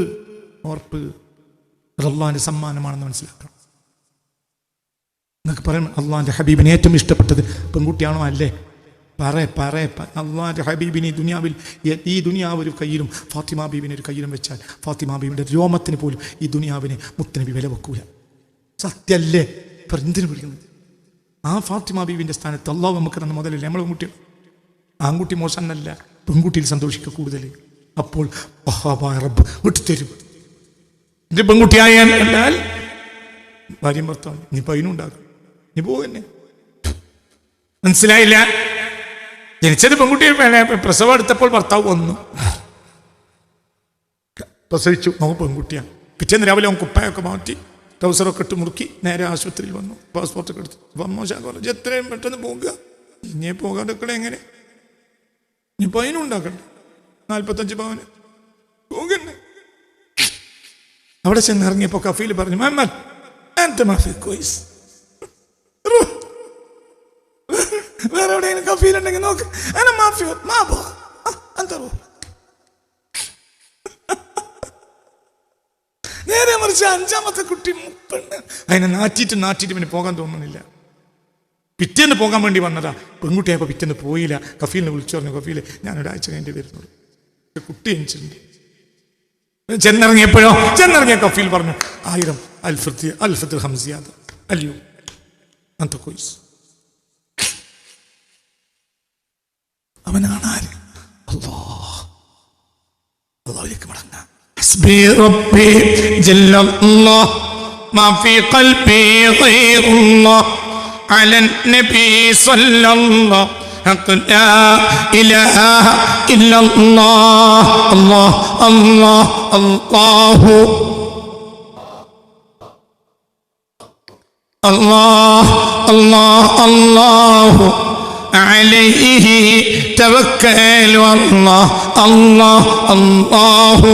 അള്ളാഹിൻ്റെ സമ്മാനമാണെന്ന് മനസ്സിലാക്കണം. നിങ്ങൾക്ക് പറയാം, അള്ളാഹിൻ്റെ ഹബീബിനെ ഏറ്റവും ഇഷ്ടപ്പെട്ടത് പെൺകുട്ടിയാണോ? അല്ലേ? അള്ളാഹിൻ്റെ ഹബീബിനെ ഈ ദുനിയാവ് ഒരു കയ്യിലും ഫാത്തിമ ബീബിനെ ഒരു കയ്യിലും വെച്ചാൽ ഫാത്തിമ ബീബിൻ്റെ രോമത്തിന് പോലും ഈ ദുനിയാവിനെ മുത്തനബി വില വെക്കൂല. സത്യല്ലേ? എന്തിനു പിടിക്കുന്നത്? ആ ഫാത്തിമ ബീബിൻ്റെ സ്ഥാനത്ത് അള്ളാഹു നമുക്ക് തന്ന മുതലല്ലേ. നമ്മൾ പെൺകുട്ടികൾ, ആൺകുട്ടി മോശമല്ല, പെൺകുട്ടിയിൽ സന്തോഷിക്കുക കൂടുതൽ. അപ്പോൾ റബ്ബ് വിട്ടുതരും. എൻ്റെ പെൺകുട്ടിയായാൽ ഭാര്യയും ഭർത്താവും നീ പൈനുണ്ടാകും, നീ പോകുന്നെ. മനസ്സിലായില്ല? ജനിച്ചത് പെൺകുട്ടി. പ്രസവം എടുത്തപ്പോൾ ഭർത്താവ് വന്നു, പ്രസവിച്ചു. നമുക്ക് പെൺകുട്ടിയാണ്. പിറ്റേന്ന് രാവിലെ അവൻ കുപ്പായൊക്കെ മാറ്റി ട്രൗസറൊക്കെ ഇട്ട് മുറുക്കി നേരെ ആശുപത്രിയിൽ വന്നു. പാസ്പോർട്ടൊക്കെ എടുത്തു. മോശം പറഞ്ഞു, എത്രയും പെട്ടെന്ന് പോകുക. ഇനി പോകാതൊക്കെ എങ്ങനെ? നീ പൈനുണ്ടാക്കണ്ടേ? 45 പവന് പോകണ്ടേ? അവിടെ ചെന്ന് ഇറങ്ങിയപ്പോൾ കഫീൽ പറഞ്ഞു, മുഹമ്മദ് വേറെ എവിടെയെങ്കിലും കഫീൽ ഉണ്ടെങ്കിൽ നോക്ക്. നേരെ മറിച്ച് 5ാമത്തെ കുട്ടി പെണ്ണ്. അതിനെ നാറ്റിട്ട് പിന്നെ പോകാൻ തോന്നുന്നില്ല. പിറ്റേന്ന് പോകാൻ വേണ്ടി വന്നതാ. പെൺകുട്ടിയായപ്പോൾ പിറ്റേന്ന് പോയില്ല. കഫീലിനെ വിളിച്ചു പറഞ്ഞു, കഫീല് ഞാൻ 1 ആഴ്ച കഴിഞ്ഞിട്ട് വരുന്നുള്ളൂ, കുട്ടി ജനിച്ചിട്ടുണ്ട്. ചെന്നിറങ്ങിയ കഫീൽ പറഞ്ഞു 1000 അൽഫത്തിൽ ഹംസിയാദ അല്ലയോ അന്ത കോയിസ്. അവനാണ് ആര്? അല്ലാഹുവിലേക്ക് മടങ്ങാം. ഹസ്ബി റബ്ബി ജല്ലല്ലാഹ് മാ ഫീ ഖൽബി ഗൈറുല്ലാഹ് അലൻ നബി സല്ലല്ലാഹു ലാ ഇലാഹ ഇല്ലല്ലാഹ് അല്ലാഹ് അല്ലാഹ് അല്ലാഹു അല്ലാഹ് അല്ലാഹ് അല്ലാഹു അലൈഹി തവക്കലു അല്ലാഹ് അല്ലാഹ് അല്ലാഹു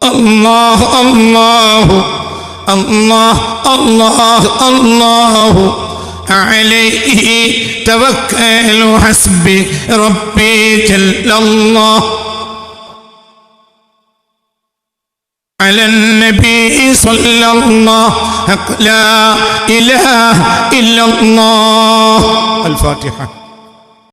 അല്ലാഹ് അല്ലാഹു അല്ലാഹ് അല്ലാഹ് അല്ലാഹു അലൈഹി തവക്കലു ഹസ്ബി റബ്ബി ജല്ലല്ലാഹ് على النبي صلى الله لا إله إلا الله. الفاتحة.